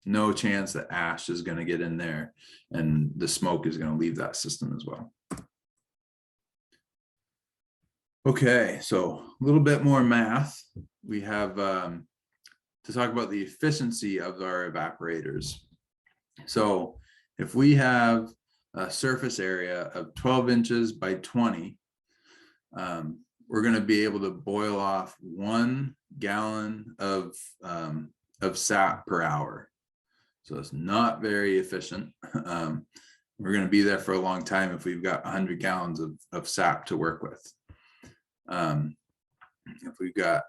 No chance that ash is going to get in there, and the smoke is going to leave that system as well. Okay, so a little bit more math. We have to talk about the efficiency of our evaporators. So if we have a surface area of 12 inches by 20, we're going to be able to boil off 1 gallon of sap per hour. So it's not very efficient. We're going to be there for a long time if we've got 100 gallons of sap to work with. If we've got,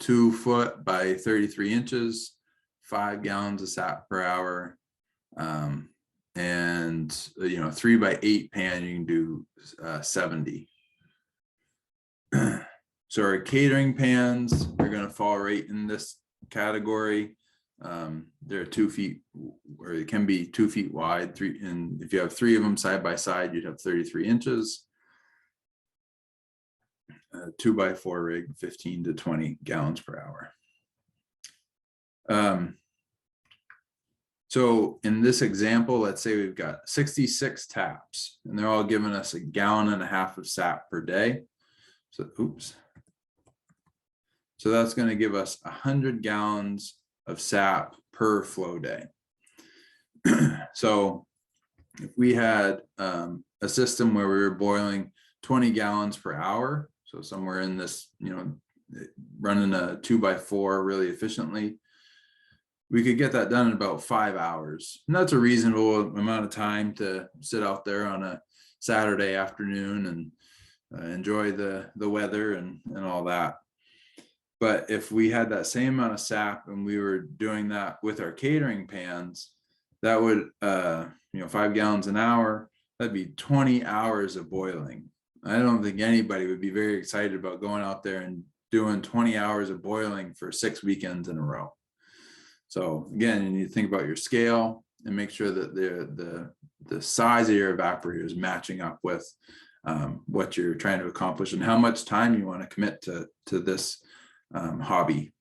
2 foot by 33 inches, 5 gallons of sap per hour, and 3 by 8 pan, you can do 70. So our catering pans are going to fall right in this category. They're 2 feet, or it can be 2 feet wide. And if you have 3 of them side by side, you'd have 33 inches. 2x4 rig, 15 to 20 gallons per hour. So in this example, let's say we've got 66 taps, and they're all giving us 1.5 gallons of sap per day. So, oops. So that's going to give us 100 gallons of sap per flow day. So if we had a system where we were boiling 20 gallons per hour, so somewhere in this, running a 2x4 really efficiently, we could get that done in about 5 hours. And that's a reasonable amount of time to sit out there on a Saturday afternoon and enjoy the weather and all that. But if we had that same amount of sap and we were doing that with our catering pans, that would, 5 gallons an hour, that'd be 20 hours of boiling. I don't think anybody would be very excited about going out there and doing 20 hours of boiling for 6 weekends in a row. So again, you need to think about your scale and make sure that the size of your evaporator is matching up with what you're trying to accomplish and how much time you want to commit to this hobby.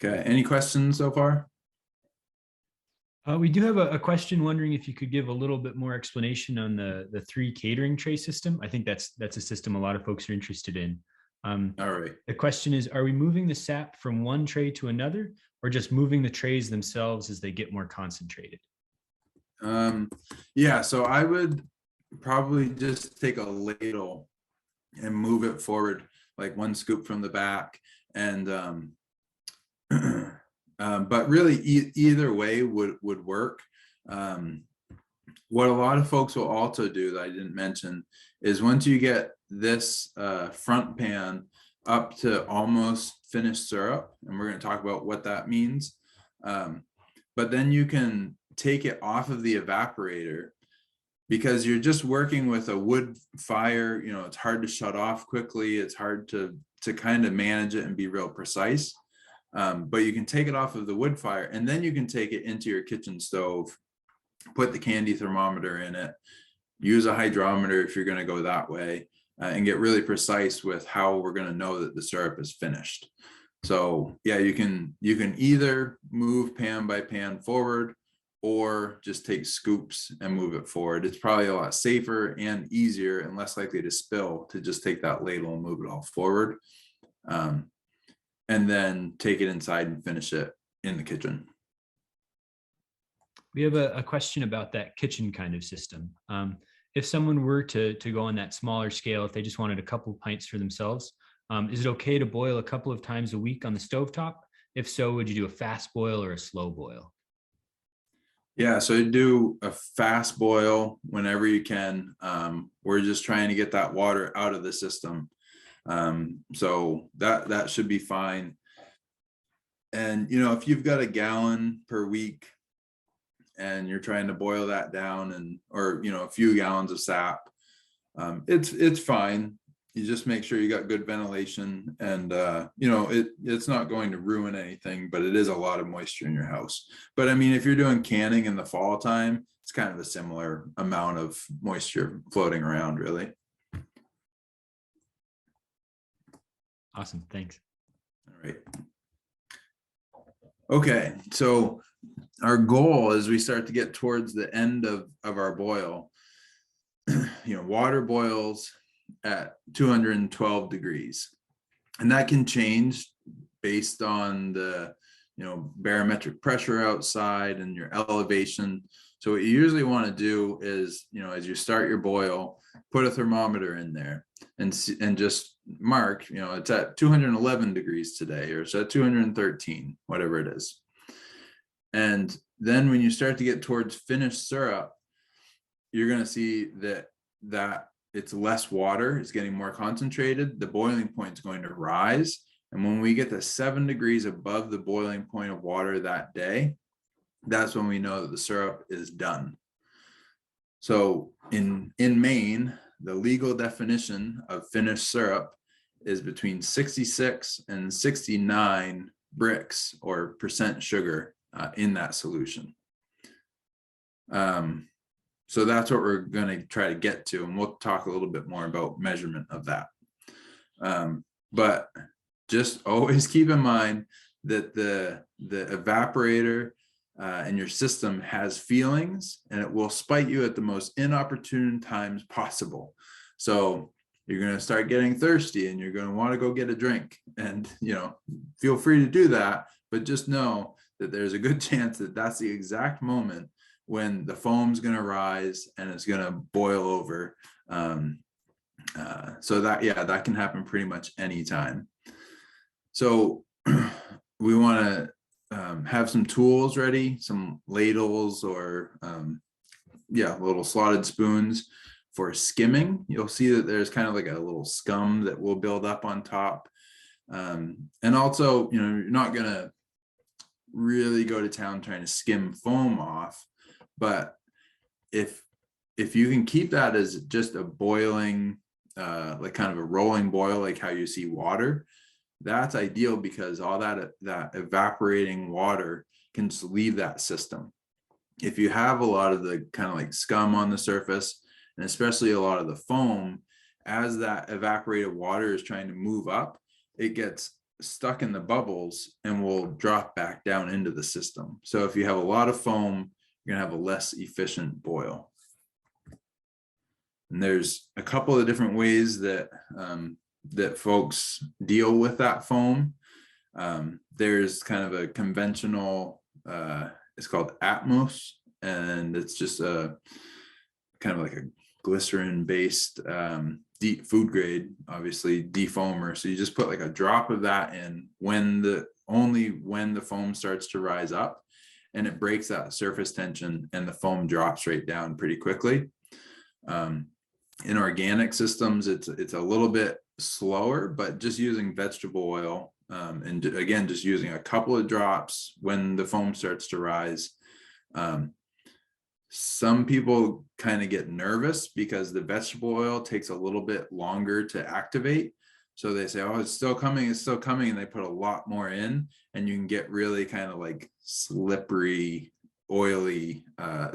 Okay, any questions so far? We do have a question wondering if you could give a little bit more explanation on the 3 catering tray system. I think that's a system a lot of folks are interested in. All right. The question is, are we moving the sap from one tray to another, or just moving the trays themselves as they get more concentrated? Yeah, so I would probably just take a ladle and move it forward, like 1 scoop from the back. And but really either way would work. What a lot of folks will also do that I didn't mention is once you get this front pan up to almost finished syrup, and we're going to talk about what that means, but then you can take it off of the evaporator, because you're just working with a wood fire. You know, it's hard to shut off quickly. It's hard to kind of manage it and be real precise. But you can take it off of the wood fire, and then you can take it into your kitchen stove, put the candy thermometer in it, use a hydrometer if you're going to go that way, and get really precise with how we're going to know that the syrup is finished. So yeah, you can either move pan by pan forward, or just take scoops and move it forward. It's probably a lot safer and easier and less likely to spill to just take that ladle and move it all forward. And then take it inside and finish it in the kitchen. We have a question about that kitchen kind of system. If someone were to go on that smaller scale, if they just wanted a couple pints for themselves, is it okay to boil a couple of times a week on the stovetop? If so, would you do a fast boil or a slow boil? Yeah, so you do a fast boil whenever you can. We're just trying to get that water out of the system. So that should be fine. And you know, if you've got a gallon per week and you're trying to boil that down, and or you know, a few gallons of sap, it's fine. You just make sure you got good ventilation, and you know, it's not going to ruin anything, but it is a lot of moisture in your house. But I mean, if you're doing canning in the fall time, it's kind of a similar amount of moisture floating around, really. Awesome, thanks. All right. Okay, so our goal as we start to get towards the end of our boil, you know, water boils at 212 degrees, and that can change based on the, you know, barometric pressure outside and your elevation. So what you usually want to do is, you know, as you start your boil, put a thermometer in there and just mark, you know, it's at 211 degrees today, or it's at 213, whatever it is. And then when you start to get towards finished syrup, you're going to see that it's less water, it's getting more concentrated. The boiling point is going to rise. And when we get to 7 degrees above the boiling point of water that day, that's when we know that the syrup is done. So in Maine, the legal definition of finished syrup is between 66 and 69 Brix or percent sugar in that solution. So that's what we're going to try to get to, and we'll talk a little bit more about measurement of that. But just always keep in mind that the evaporator and your system has feelings, and it will spite you at the most inopportune times possible. So you're going to start getting thirsty and you're going to want to go get a drink, and you know, feel free to do that, but just know that there's a good chance that that's the exact moment when the foam's going to rise and it's going to boil over. So that, yeah, that can happen pretty much anytime. So we want to have some tools ready, some ladles or little slotted spoons for skimming. You'll see that there's kind of like a little scum that will build up on top. And also, you know, you're not going to really go to town trying to skim foam off, but if you can keep that as just a boiling, like kind of a rolling boil, like how you see water, that's ideal because all that evaporating water can just leave that system. If you have a lot of the kind of like scum on the surface, and especially a lot of the foam, as that evaporated water is trying to move up, it gets stuck in the bubbles and will drop back down into the system. So if you have a lot of foam, you're gonna have a less efficient boil. And there's a couple of different ways that that folks deal with that foam. There's kind of a conventional, it's called Atmos, and it's just a kind of like a glycerin based deep food grade, obviously defoamer. So you just put like a drop of that in only when the foam starts to rise up, and it breaks that surface tension and the foam drops right down pretty quickly. In organic systems, it's a little bit slower, but just using vegetable oil, and again, just using a couple of drops when the foam starts to rise. Some people kind of get nervous because the vegetable oil takes a little bit longer to activate. So they say, oh, it's still coming, and they put a lot more in, and you can get really kind of like slippery, oily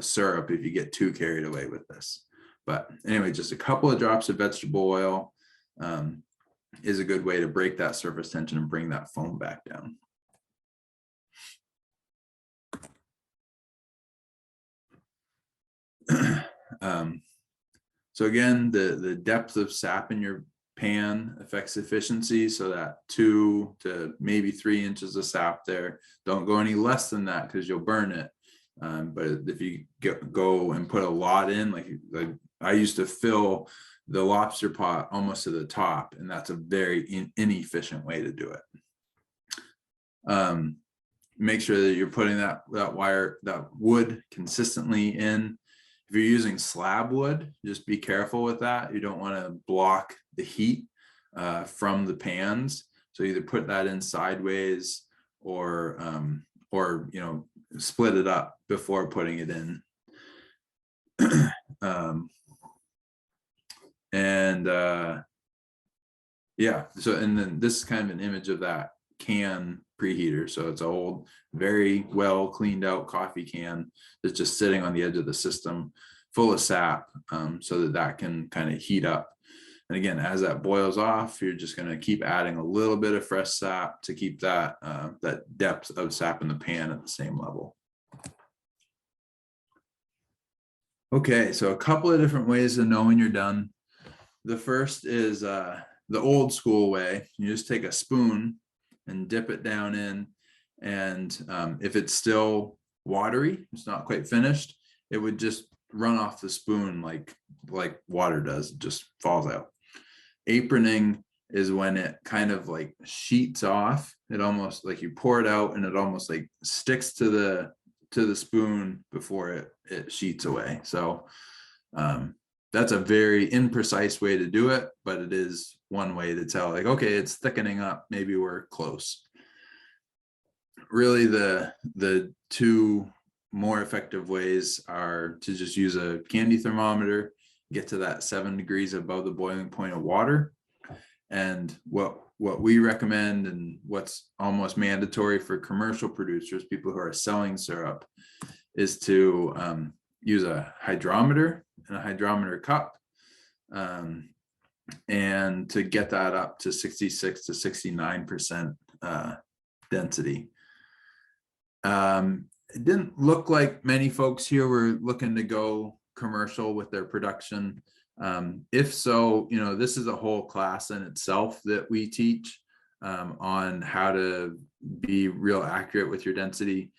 syrup if you get too carried away with this. But anyway, just a couple of drops of vegetable oil is a good way to break that surface tension and bring that foam back down. So again, the depth of sap in your pan affects efficiency. So that 2 to maybe 3 inches of sap there. Don't go any less than that because you'll burn it. But if you go and put a lot in, like I used to fill the lobster pot almost to the top, and that's a very inefficient way to do it. Make sure that you're putting that wood consistently in. If you're using slab wood, just be careful with that. You don't want to block the heat from the pans. So either put that in sideways or split it up before putting it in. Yeah, so and then this is kind of an image of that can preheater. So it's an old, very well cleaned out coffee can that's just sitting on the edge of the system full of sap, so that can kind of heat up. And again, as that boils off, you're just going to keep adding a little bit of fresh sap to keep that that depth of sap in the pan at the same level. Okay, so a couple of different ways of knowing you're done. The first is the old school way. You just take a spoon and dip it down in, and if it's still watery, it's not quite finished, it would just run off the spoon like water does. It just falls out. Aproning is when it kind of like sheets off. It almost like you pour it out and it almost like sticks to the spoon before it sheets away. So that's a very imprecise way to do it, but it is one way to tell, like, okay, it's thickening up, maybe we're close. Really, the two more effective ways are to just use a candy thermometer, get to that 7 degrees above the boiling point of water. And what we recommend, and what's almost mandatory for commercial producers, people who are selling syrup, is to use a hydrometer and a hydrometer cup, and to get that up to 66 to 69% density. It didn't look like many folks here were looking to go commercial with their production. If so, this is a whole class in itself that we teach on how to be real accurate with your density.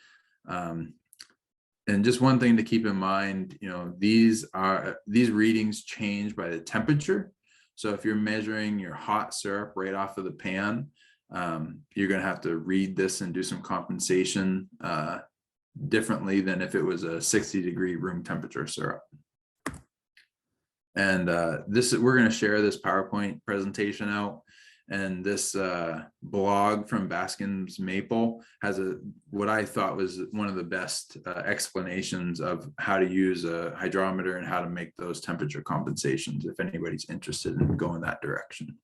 And just one thing to keep in mind, these readings change by the temperature. So if you're measuring your hot syrup right off of the pan, you're going to have to read this and do some compensation differently than if it was a 60-degree room temperature syrup. And we're going to share this PowerPoint presentation out. And this blog from Baskin's Maple has what I thought was one of the best explanations of how to use a hydrometer and how to make those temperature compensations, if anybody's interested in going that direction.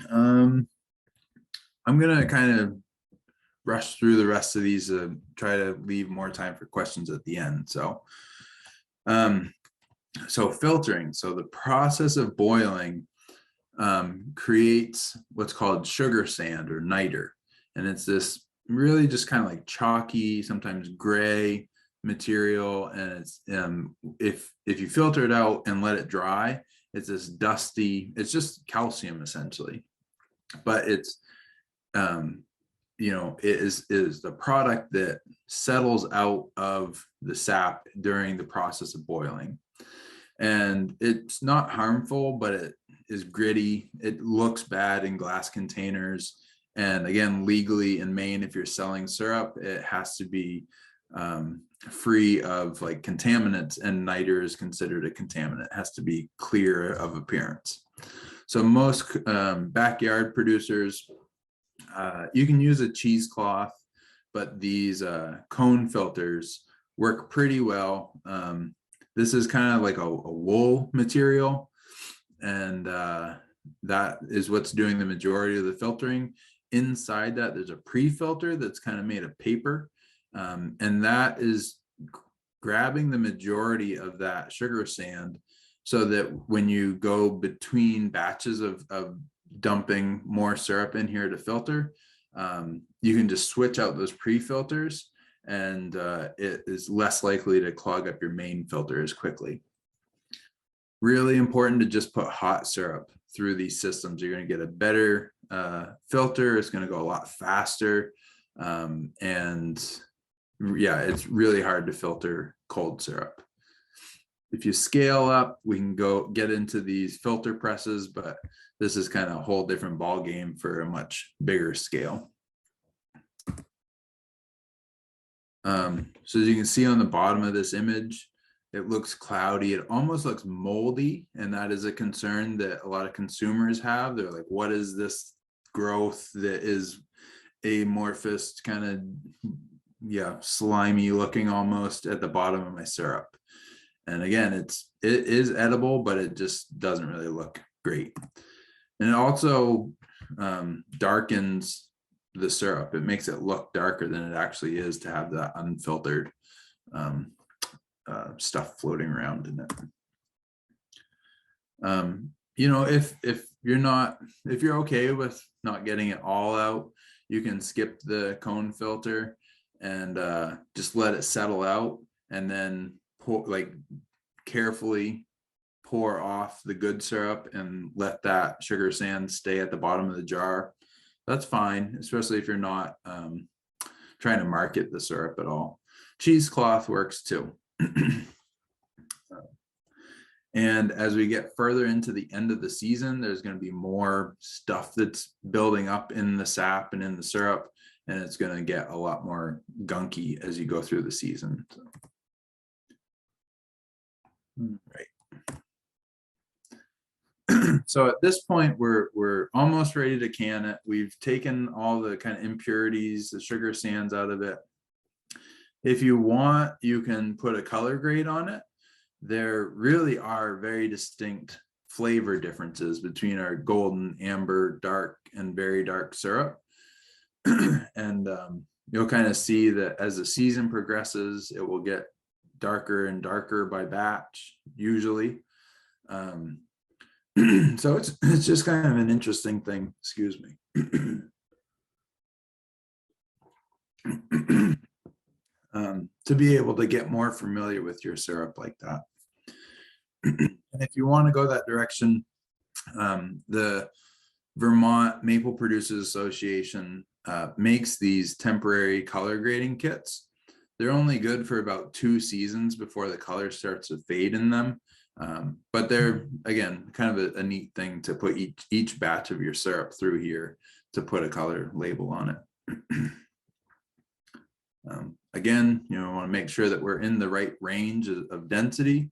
Um, I'm gonna kind of rush through the rest of these, try to leave more time for questions at the end. Um, so filtering. So the process of boiling creates what's called sugar sand or niter. And it's this really just kind of like chalky, sometimes gray material. And it's if you filter it out and let it dry, it's this dusty, it's just calcium essentially. But it's it is the product that settles out of the sap during the process of boiling. And it's not harmful, but it is gritty. It looks bad in glass containers. And again, legally in Maine, if you're selling syrup, it has to be free of like contaminants, and niter is considered a contaminant. It has to be clear of appearance. So most backyard producers, you can use a cheesecloth, but these cone filters work pretty well. This is kind of like a wool material, and that is what's doing the majority of the filtering. Inside that, there's a pre-filter that's kind of made of paper, and that is grabbing the majority of that sugar sand, so that when you go between batches of dumping more syrup in here to filter, you can just switch out those pre-filters, and it is less likely to clog up your main filter as quickly. Really important to just put hot syrup through these systems. You're going to get a better filter. It's going to go a lot faster. And yeah, it's really hard to filter cold syrup. If you scale up, we can go get into these filter presses, but this is kind of a whole different ball game for a much bigger scale. So as you can see on the bottom of this image, it looks cloudy. It almost looks moldy, and that is a concern that a lot of consumers have. They're like, what is this growth that is amorphous, kind of, yeah, slimy looking almost at the bottom of my syrup? And again, it is edible, but it just doesn't really look great. And it also darkens the syrup. It makes it look darker than it actually is to have that unfiltered stuff floating around in it. If you're okay with not getting it all out, you can skip the cone filter and just let it settle out, and then carefully pour off the good syrup and let that sugar sand stay at the bottom of the jar. That's fine, especially if you're not trying to market the syrup at all. Cheesecloth works too. And as we get further into the end of the season, there's going to be more stuff that's building up in the sap and in the syrup, and it's going to get a lot more gunky as you go through the season. Right. So at this point, we're almost ready to can it. We've taken all the kind of impurities, the sugar sands out of it. If you want, you can put a color grade on it. There really are very distinct flavor differences between our golden, amber, dark, and very dark syrup. And you'll kind of see that as the season progresses, it will get darker and darker by batch, usually. So it's just kind of an interesting thing. Excuse me. To be able to get more familiar with your syrup like that. And if you want to go that direction, the Vermont Maple Producers Association makes these temporary color grading kits. They're only good for about 2 seasons before the color starts to fade in them. But they're, again, kind of a neat thing to put each batch of your syrup through here to put a color label on it. Again, want to make sure that we're in the right range of density.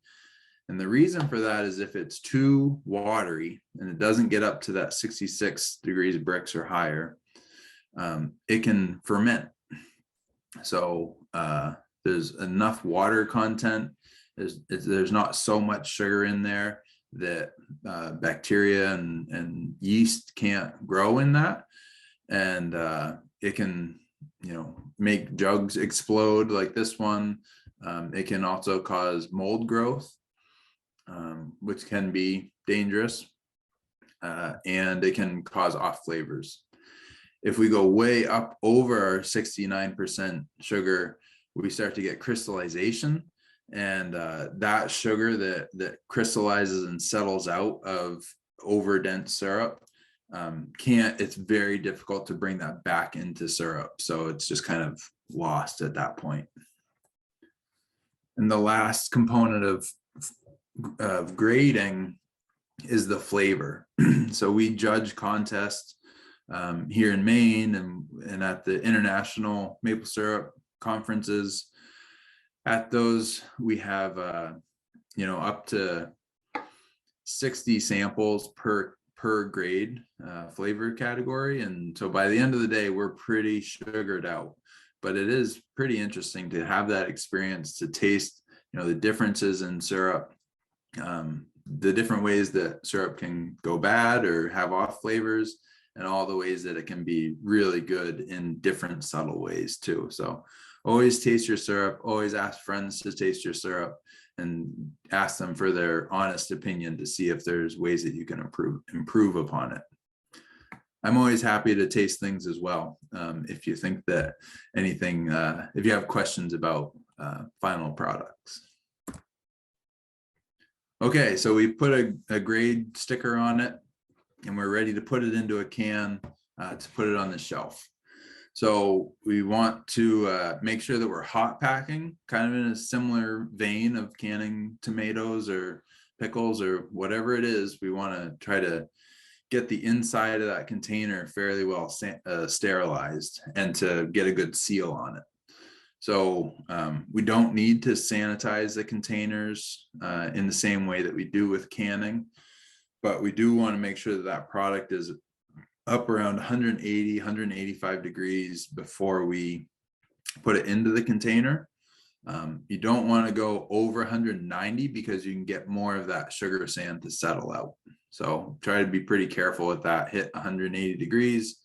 And the reason for that is if it's too watery and it doesn't get up to that 66 degrees Brix or higher, it can ferment. So there's enough water content. There's not so much sugar in there that bacteria and yeast can't grow in that. And it can, make jugs explode like this one. It can also cause mold growth, which can be dangerous. And it can cause off flavors. If we go way up over our 69% sugar, we start to get crystallization, and that sugar that crystallizes and settles out of over dense syrup it's very difficult to bring that back into syrup. So it's just kind of lost at that point. And the last component of grading is the flavor. So we judge contests here in Maine and at the international maple syrup conferences. At those, we have up to 60 samples per grade flavor category. And so by the end of the day, we're pretty sugared out. But it is pretty interesting to have that experience, to taste the differences in syrup, the different ways that syrup can go bad or have off flavors, and all the ways that it can be really good in different subtle ways too. So always taste your syrup, always ask friends to taste your syrup, and ask them for their honest opinion to see if there's ways that you can improve upon it. I'm always happy to taste things as well. If you think that anything, if you have questions about final products. Okay, so we put a grade sticker on it, and we're ready to put it into a can to put it on the shelf. So we want to make sure that we're hot packing, kind of in a similar vein of canning tomatoes or pickles or whatever it is. We want to try to get the inside of that container fairly well sterilized and to get a good seal on it. So we don't need to sanitize the containers in the same way that we do with canning, but we do want to make sure that that product is up around 180, 185 degrees before we put it into the container. You don't want to go over 190 because you can get more of that sugar sand to settle out. So try to be pretty careful with that. Hit 180 degrees,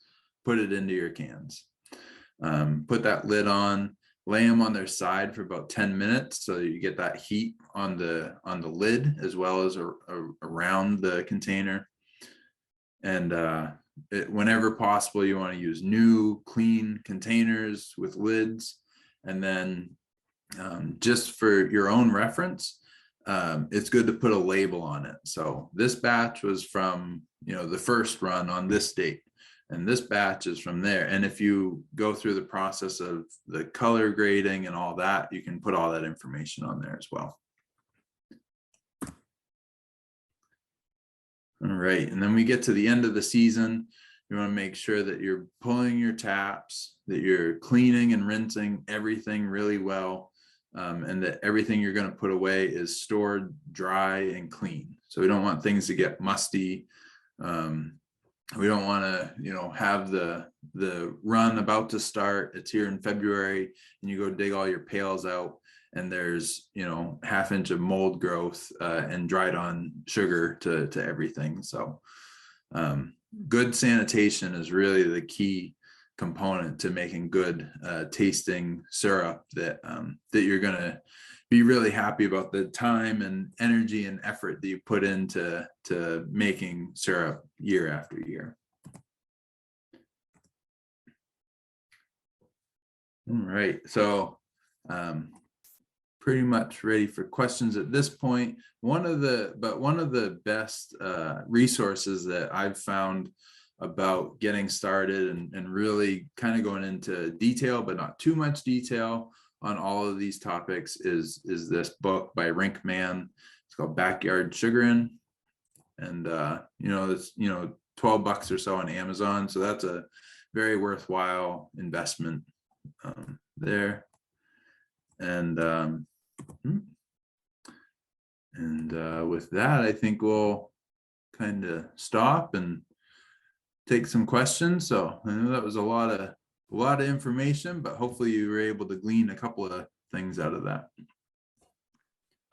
put it into your cans. Put that lid on, lay them on their side for about 10 minutes so that you get that heat on the lid as well as around the container. And whenever possible, you want to use new clean containers with lids. And then just for your own reference, it's good to put a label on it. So this batch was from the first run on this date, and this batch is from there. And if you go through the process of the color grading and all that, you can put all that information on there as well. All right, and then we get to the end of the season. You want to make sure that you're pulling your taps, that you're cleaning and rinsing everything really well, and that everything you're going to put away is stored dry and clean. So we don't want things to get musty. We don't want to, have the run about to start. It's here in February, and you go dig all your pails out, and there's ½ inch of mold growth and dried on sugar to everything. So good sanitation is really the key component to making good tasting syrup that you're going to be really happy about the time and energy and effort that you put into making syrup year after year. All right, so pretty much ready for questions at this point. One of the best resources that I've found about getting started and really kind of going into detail, but not too much detail on all of these topics is this book by Rinkman. It's called Backyard Sugarin'. And it's 12 bucks or so on Amazon. So that's a very worthwhile investment there. And with that, I think we'll kind of stop and take some questions. So I know that was a lot of information, but hopefully you were able to glean a couple of things out of that.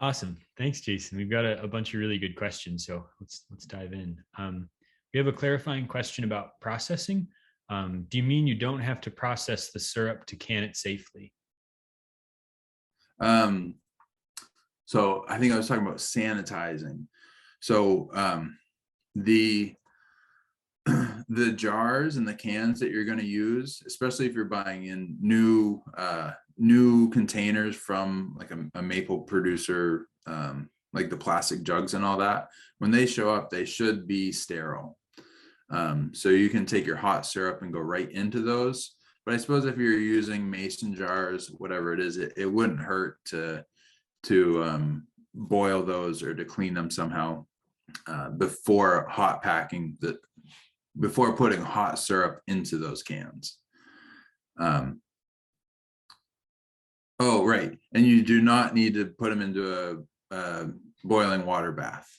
Awesome. Thanks, Jason. We've got a bunch of really good questions, so let's dive in. We have a clarifying question about processing. Do you mean you don't have to process the syrup to can it safely? Um, so I think I was talking about sanitizing. So the the jars and the cans that you're going to use, especially if you're buying in new containers from like a maple producer, like the plastic jugs and all that, when they show up, they should be sterile. So you can take your hot syrup and go right into those. But I suppose if you're using mason jars, whatever it is, it wouldn't hurt to boil those or to clean them somehow before hot packing before putting hot syrup into those cans. Oh, right. And you do not need to put them into a boiling water bath.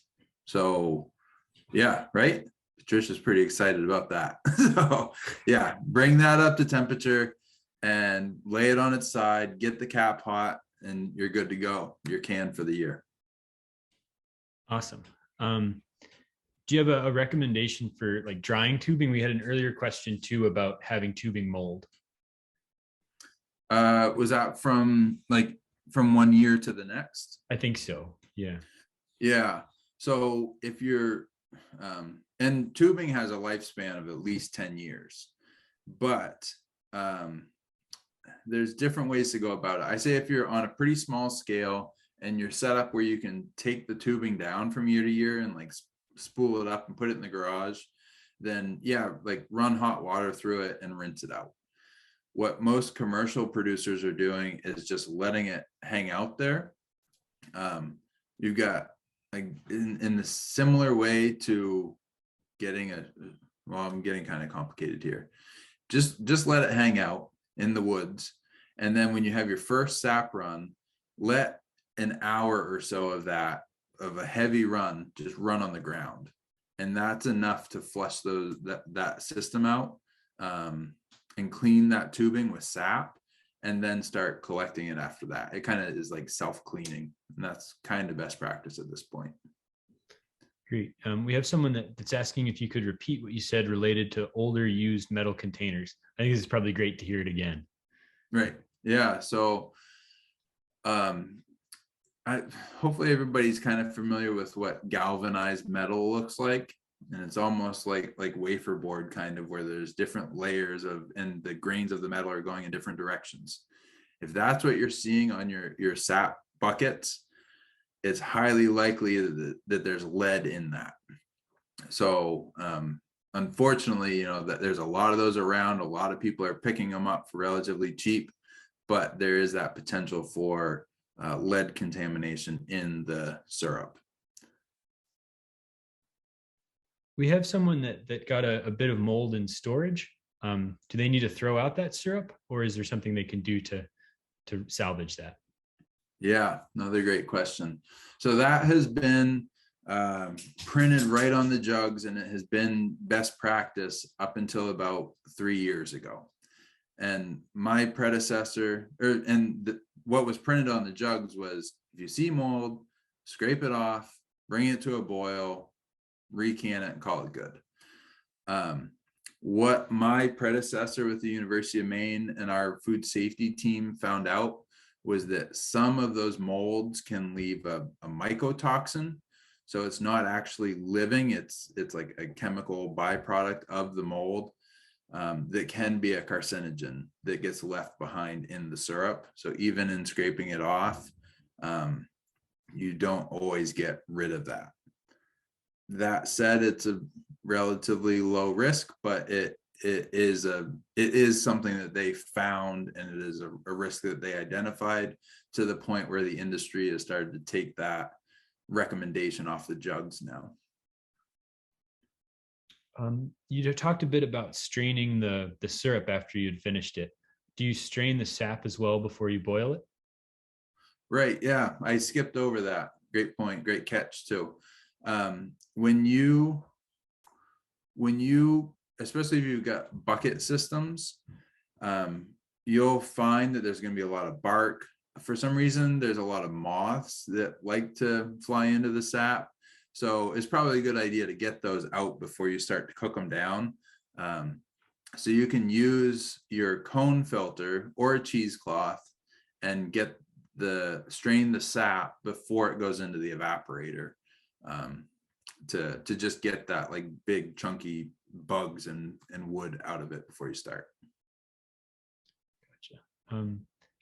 So yeah, right. Patricia's pretty excited about that. So yeah, bring that up to temperature and lay it on its side, get the cap hot, and you're good to go. You're canned for the year. Awesome. Do you have a recommendation for like drying tubing? We had an earlier question too about having tubing mold. Was that from 1 year to the next? I think so. Yeah. Yeah. So if you're and tubing has a lifespan of at least 10 years, but there's different ways to go about it. I say if you're on a pretty small scale and you're set up where you can take the tubing down from year to year and like spool it up and put it in the garage, then yeah, like run hot water through it and rinse it out. What most commercial producers are doing is just letting it hang out there. You've got like in the similar way to getting I'm getting kind of complicated here. Just let it hang out in the woods. And then when you have your first sap run, let an hour or so of a heavy run just run on the ground. And that's enough to flush that system out and clean that tubing with sap, and then start collecting it after that. It kind of is like self-cleaning, and that's kind of best practice at this point. Great. We have someone that's asking if you could repeat what you said related to older used metal containers. I think this is probably great to hear it again. Right. Yeah. So hopefully everybody's kind of familiar with what galvanized metal looks like. And it's almost like wafer board kind of, where there's different layers and the grains of the metal are going in different directions. If that's what you're seeing on your sap buckets, it's highly likely that there's lead in that. So unfortunately, that there's a lot of those around. A lot of people are picking them up for relatively cheap, but there is that potential for lead contamination in the syrup. We have someone that got a bit of mold in storage. Do they need to throw out that syrup, or is there something they can do to salvage that? Yeah, another great question. So that has been printed right on the jugs, and it has been best practice up until about 3 years ago. And my predecessor, what was printed on the jugs was, if you see mold, scrape it off, bring it to a boil, recan it, and call it good. What my predecessor with the University of Maine and our food safety team found out was that some of those molds can leave a mycotoxin. So it's not actually living, it's like a chemical byproduct of the mold that can be a carcinogen that gets left behind in the syrup. So even in scraping it off, you don't always get rid of that. That said, it's a relatively low risk, but it is something that they found, and it is a risk that they identified, to the point where the industry has started to take that recommendation off the jugs now. You talked a bit about straining the syrup after you'd finished it. Do you strain the sap as well before you boil it? Right. Yeah, I skipped over that. Great point. Great catch too. When you, especially if you've got bucket systems, you'll find that there's going to be a lot of bark, for some reason, there's a lot of moths that like to fly into the sap. So it's probably a good idea to get those out before you start to cook them down. So you can use your cone filter or a cheesecloth and strain the sap before it goes into the evaporator, to just get that like big chunky bugs and wood out of it before you start. Gotcha.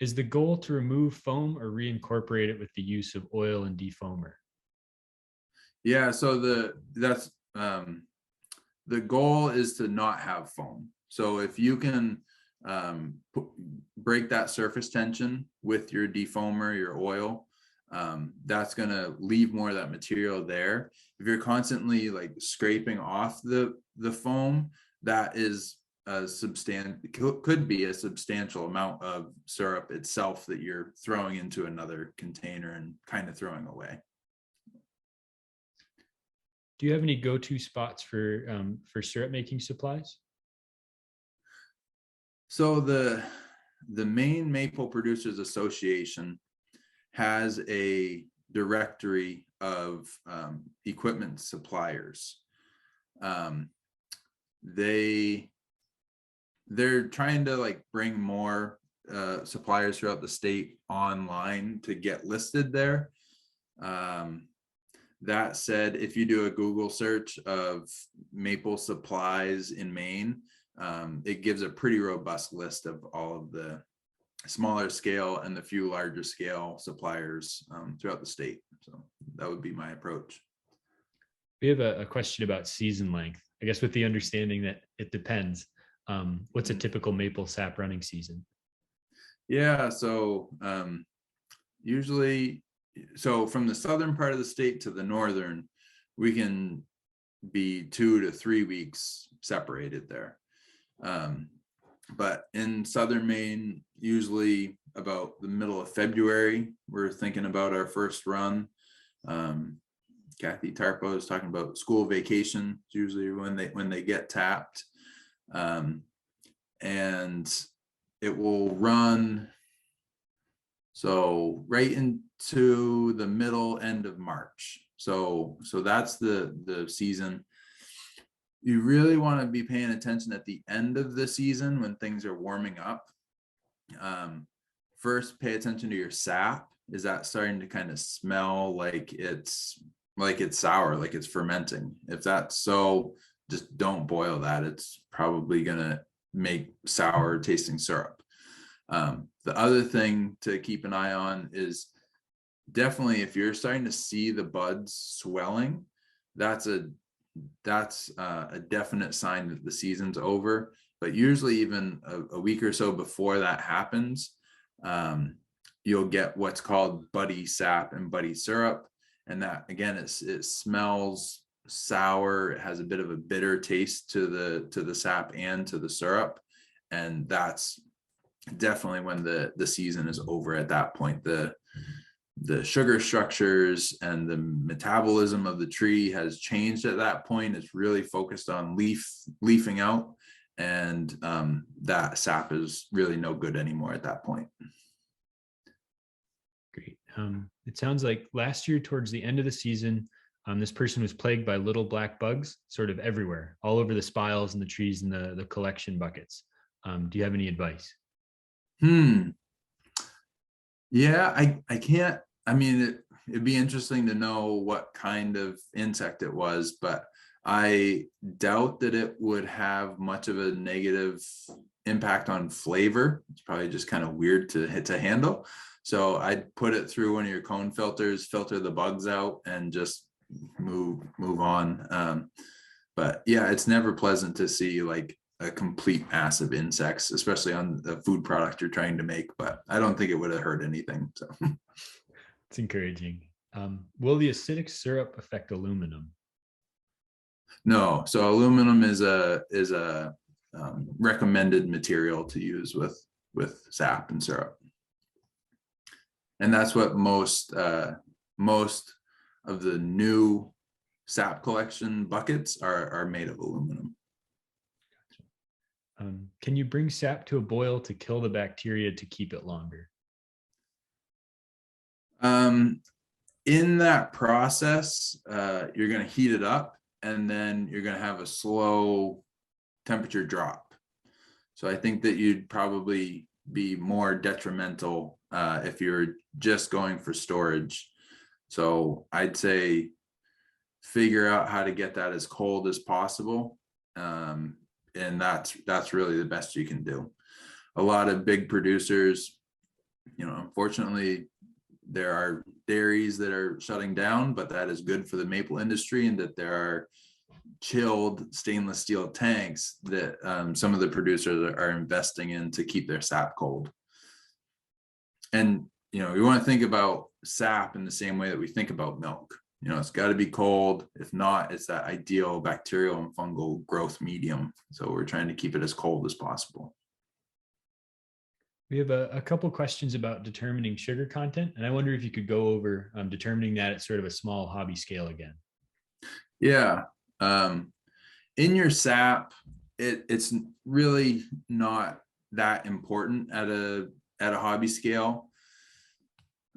Is the goal to remove foam or reincorporate it with the use of oil and defoamer? Yeah, so the goal is to not have foam. So if you can break that surface tension with your defoamer, your oil, that's going to leave more of that material there. If you're constantly like scraping off the foam, that is could be a substantial amount of syrup itself that you're throwing into another container and kind of throwing away. Do you have any go-to spots for syrup making supplies? So the Maine Maple Producers Association has a directory of equipment suppliers. They're trying to like bring more suppliers throughout the state online to get listed there. That said, if you do a Google search of maple supplies in Maine, it gives a pretty robust list of all of the smaller scale and the few larger scale suppliers throughout the state. So that would be my approach. We have a question about season length, I guess, with the understanding that it depends. What's a typical maple sap running season? Yeah, so usually, so from the southern part of the state to the northern, we can be 2 to 3 weeks separated there. But in southern Maine, usually about the middle of February, we're thinking about our first run. Kathy Tarpo is talking about school vacation, usually when they get tapped. And it will run so right into the middle end of March. So that's the season. You really want to be paying attention at the end of the season when things are warming up. First, pay attention to your sap. Is that starting to kind of smell like it's sour, like it's fermenting? If that's so, just don't boil that. It's probably gonna make sour tasting syrup. The other thing to keep an eye on is definitely if you're starting to see the buds swelling, that's a definite sign that the season's over. But usually even a week or so before that happens, you'll get what's called buddy sap and buddy syrup. And that, again, it smells sour. It has a bit of a bitter taste to the sap and to the syrup. And that's definitely when the season is over at that point. The sugar structures and the metabolism of the tree has changed at that point. It's really focused on leafing out, and that sap is really no good anymore at that point. Great. It sounds like last year towards the end of the season, this person was plagued by little black bugs sort of everywhere, all over the spiles and the trees and the collection buckets. Do you have any advice? Yeah, I can't, I mean, it'd be interesting to know what kind of insect it was, but I doubt that it would have much of a negative impact on flavor. It's probably just kind of weird to handle. So I'd put it through one of your cone filters, filter the bugs out, and just move on. But yeah, it's never pleasant to see like a complete mass of insects, especially on the food product you're trying to make, but I don't think it would have hurt anything. So it's encouraging. Will the acidic syrup affect aluminum? No. So aluminum is a recommended material to use with sap and syrup. And that's what most of the new sap collection buckets are made of aluminum. Can you bring sap to a boil to kill the bacteria to keep it longer? In that process, you're going to heat it up, and then you're going to have a slow temperature drop. So I think that you'd probably be more detrimental if you're just going for storage. So I'd say figure out how to get that as cold as possible. And that's really the best you can do. A lot of big producers, unfortunately, there are dairies that are shutting down, but that is good for the maple industry, and that there are chilled stainless steel tanks that some of the producers are investing in to keep their sap cold. And you want to think about sap in the same way that we think about milk. It's got to be cold. If not, it's that ideal bacterial and fungal growth medium. So we're trying to keep it as cold as possible. We have a couple questions about determining sugar content, and I wonder if you could go over determining that at sort of a small hobby scale again. Yeah. In your sap, it's really not that important at a hobby scale.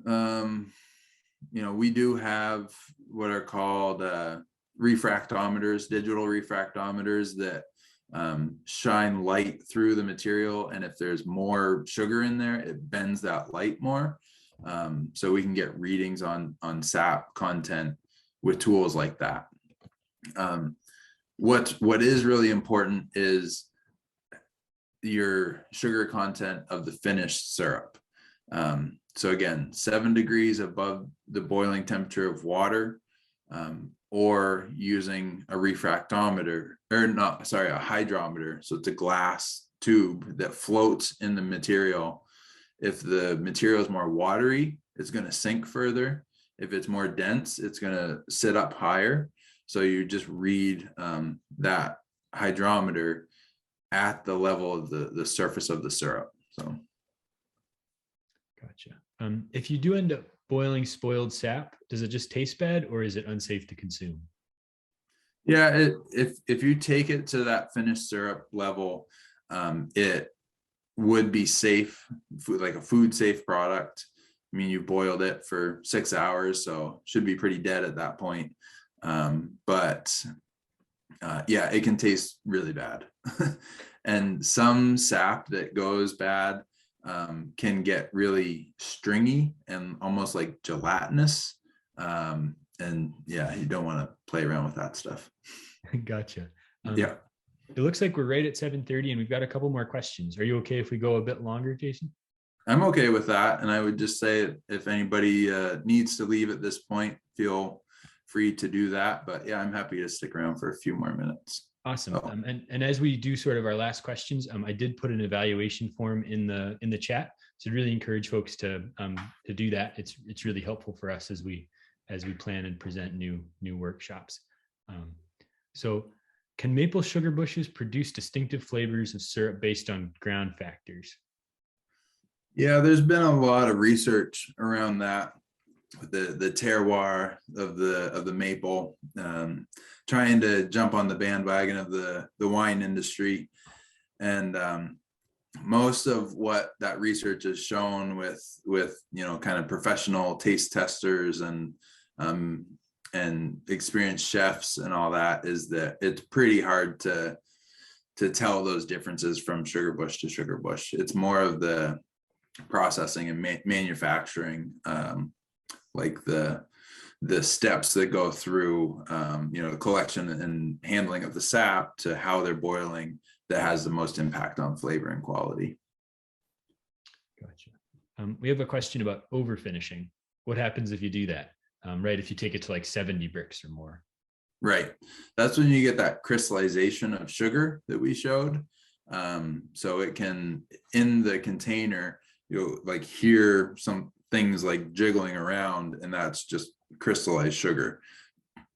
We do have what are called refractometers, digital refractometers that shine light through the material, and if there's more sugar in there, it bends that light more. So we can get readings on sap content with tools like that. What is really important is your sugar content of the finished syrup. So again, 7 degrees above the boiling temperature of water, or using a refractometer, a hydrometer. So it's a glass tube that floats in the material. If the material is more watery, it's going to sink further. If it's more dense, it's going to sit up higher. So you just read that hydrometer at the level of the surface of the syrup. So. Gotcha. If you do end up boiling spoiled sap, does it just taste bad, or is it unsafe to consume? Yeah, if you take it to that finished syrup level, it would be safe, like a food safe product. I mean, you boiled it for 6 hours, so should be pretty dead at that point. But yeah, it can taste really bad. And some sap that goes bad can get really stringy and almost like gelatinous. And yeah, you don't want to play around with that stuff. Gotcha. Yeah. It looks like we're right at 7:30 and we've got a couple more questions. Are you okay if we go a bit longer, Jason? I'm okay with that. And I would just say if anybody needs to leave at this point, feel free to do that. But yeah, I'm happy to stick around for a few more minutes. Awesome. And as we do sort of our last questions, I did put an evaluation form in the chat. So I'd really encourage folks to do that. It's really helpful for us as we plan and present new workshops. So can maple sugar bushes produce distinctive flavors of syrup based on ground factors? Yeah, there's been a lot of research around that, the terroir of the maple, trying to jump on the bandwagon of the wine industry. And most of what that research has shown with kind of professional taste testers and experienced chefs and all that is that it's pretty hard to tell those differences from sugar bush to sugar bush. It's more of the processing and manufacturing, like the steps that go through the collection and handling of the sap to how they're boiling that has the most impact on flavor and quality. Gotcha. We have a question about over finishing. What happens if you do that? Right, if you take it to like 70 Brix or more. Right, that's when you get that crystallization of sugar that we showed. So it can, in the container, you'll like hear some things like jiggling around, and that's just crystallized sugar.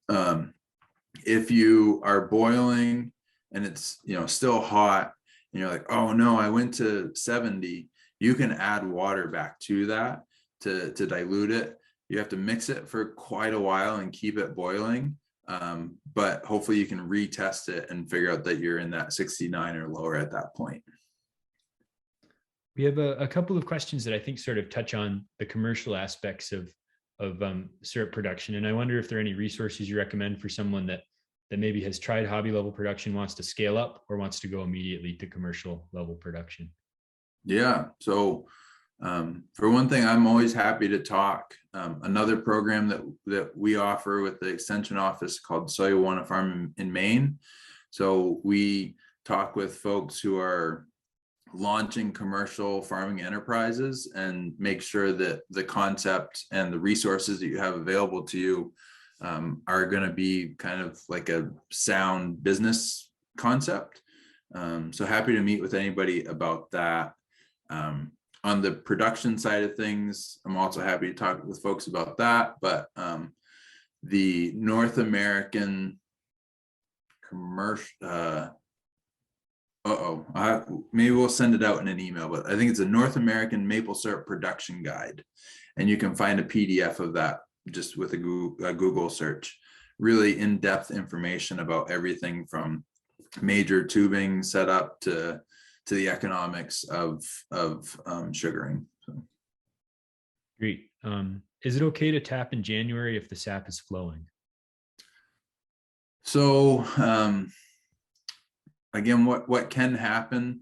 If you are boiling and it's still hot and you're like, oh no, I went to 70, you can add water back to that to dilute it. You have to mix it for quite a while and keep it boiling, but hopefully you can retest it and figure out that you're in that 69 or lower at that point. We have a couple of questions that I think sort of touch on the commercial aspects of syrup production. And I wonder if there are any resources you recommend for someone that maybe has tried hobby level production, wants to scale up, or wants to go immediately to commercial level production. Yeah. So for one thing, I'm always happy to talk. Another program that we offer with the extension office called Soya Farm in Maine. So we talk with folks who are launching commercial farming enterprises and make sure that the concept and the resources that you have available to you are going to be kind of like a sound business concept. So happy to meet with anybody about that. On the production side of things, I'm also happy to talk with folks about that. But the North American commercial, maybe we'll send it out in an email, but I think it's a North American maple syrup production guide. And you can find a PDF of that just with a Google search. Really in-depth information about everything from major tubing setup to the economics of sugaring. So. Great. Is it okay to tap in January if the sap is flowing? So again, what can happen,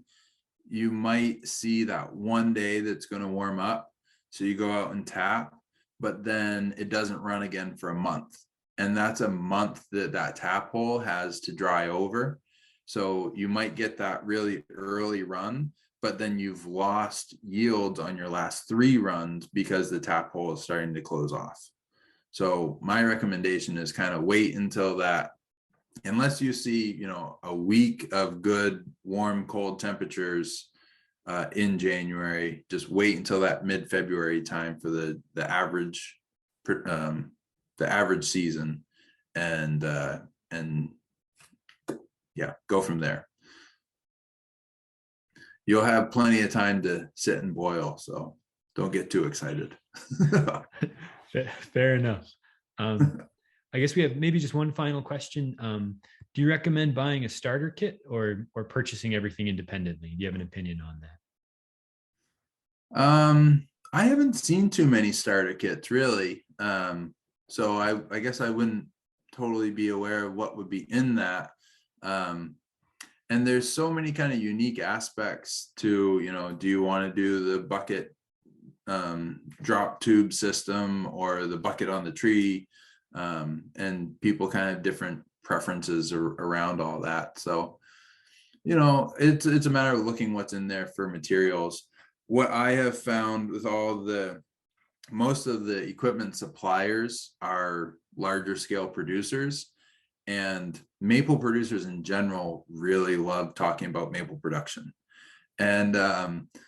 you might see that one day that's going to warm up. So you go out and tap, but then it doesn't run again for a month. And that's a month that tap hole has to dry over. So you might get that really early run, but then you've lost yields on your last 3 runs because the tap hole is starting to close off. So my recommendation is kind of wait until that, unless you see, you know, a week of good, warm, cold temperatures in January, just wait until that mid-February time for the average season, and yeah, go from there. You'll have plenty of time to sit and boil, so don't get too excited. Fair enough. I guess we have maybe just one final question. Do you recommend buying a starter kit or purchasing everything independently? Do you have an opinion on that? I haven't seen too many starter kits really. So I guess I wouldn't totally be aware of what would be in that. And there's so many kind of unique aspects to, you know, do you want to do the bucket drop tube system or the bucket on the tree? And people kind of different preferences around all that. So, you know, it's a matter of looking what's in there for materials. What I have found with most of the equipment suppliers are larger scale producers, and maple producers in general really love talking about maple production. And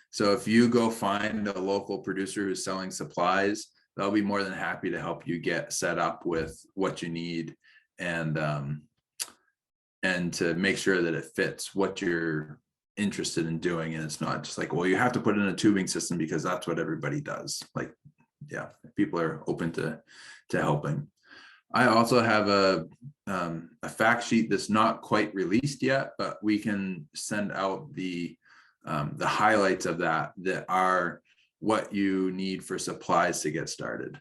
so if you go find a local producer who's selling supplies, they'll be more than happy to help you get set up with what you need, and to make sure that it fits what you're interested in doing. And it's not just like, well, you have to put in a tubing system because that's what everybody does. Like, yeah, people are open to helping. I also have a fact sheet that's not quite released yet, but we can send out the highlights of that are what you need for supplies to get started.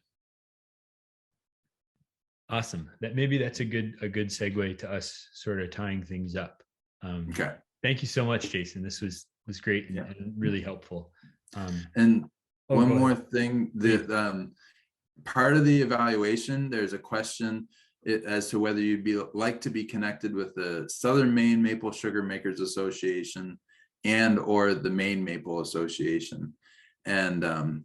Awesome. That's a good segue to us sort of tying things up. Okay. Thank you so much, Jason. This was great and really helpful. And one more thing, that part of the evaluation, there's a question as to whether you'd like to be connected with the Southern Maine Maple Sugar Makers Association and or the Maine Maple Association. And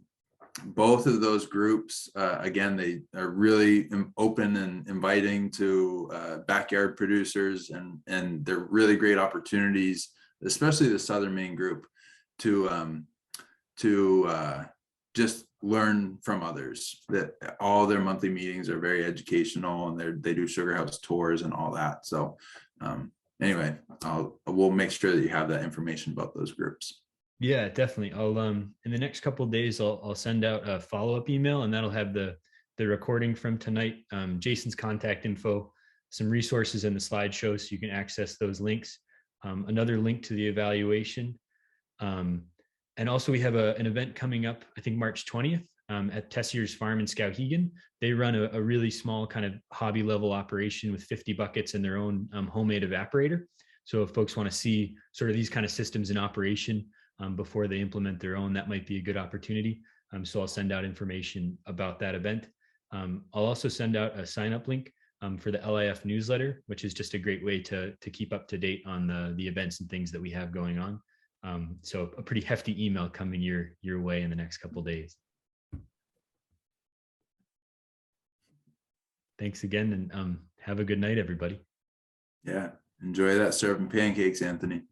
both of those groups, again, they are really open and inviting to backyard producers, and they're really great opportunities, especially the Southern Maine group, to just learn from others. That all their monthly meetings are very educational, and they do sugar house tours and all that. So anyway, we'll make sure that you have that information about those groups. Yeah, definitely. I'll in the next couple of days, I'll send out a follow-up email, and that'll have the recording from tonight, Jason's contact info, some resources in the slideshow so you can access those links, another link to the evaluation. And also we have an event coming up, I think March 20th, at Tessier's Farm in Skowhegan. They run a really small kind of hobby level operation with 50 buckets and their own homemade evaporator. So if folks want to see sort of these kind of systems in operation before they implement their own, that might be a good opportunity. So I'll send out information about that event. I'll also send out a sign up link for the LIF newsletter, which is just a great way to keep up to date on the events and things that we have going on. So a pretty hefty email coming your way in the next couple of days. Thanks again, and have a good night, everybody. Yeah, enjoy that surf and pancakes, Anthony.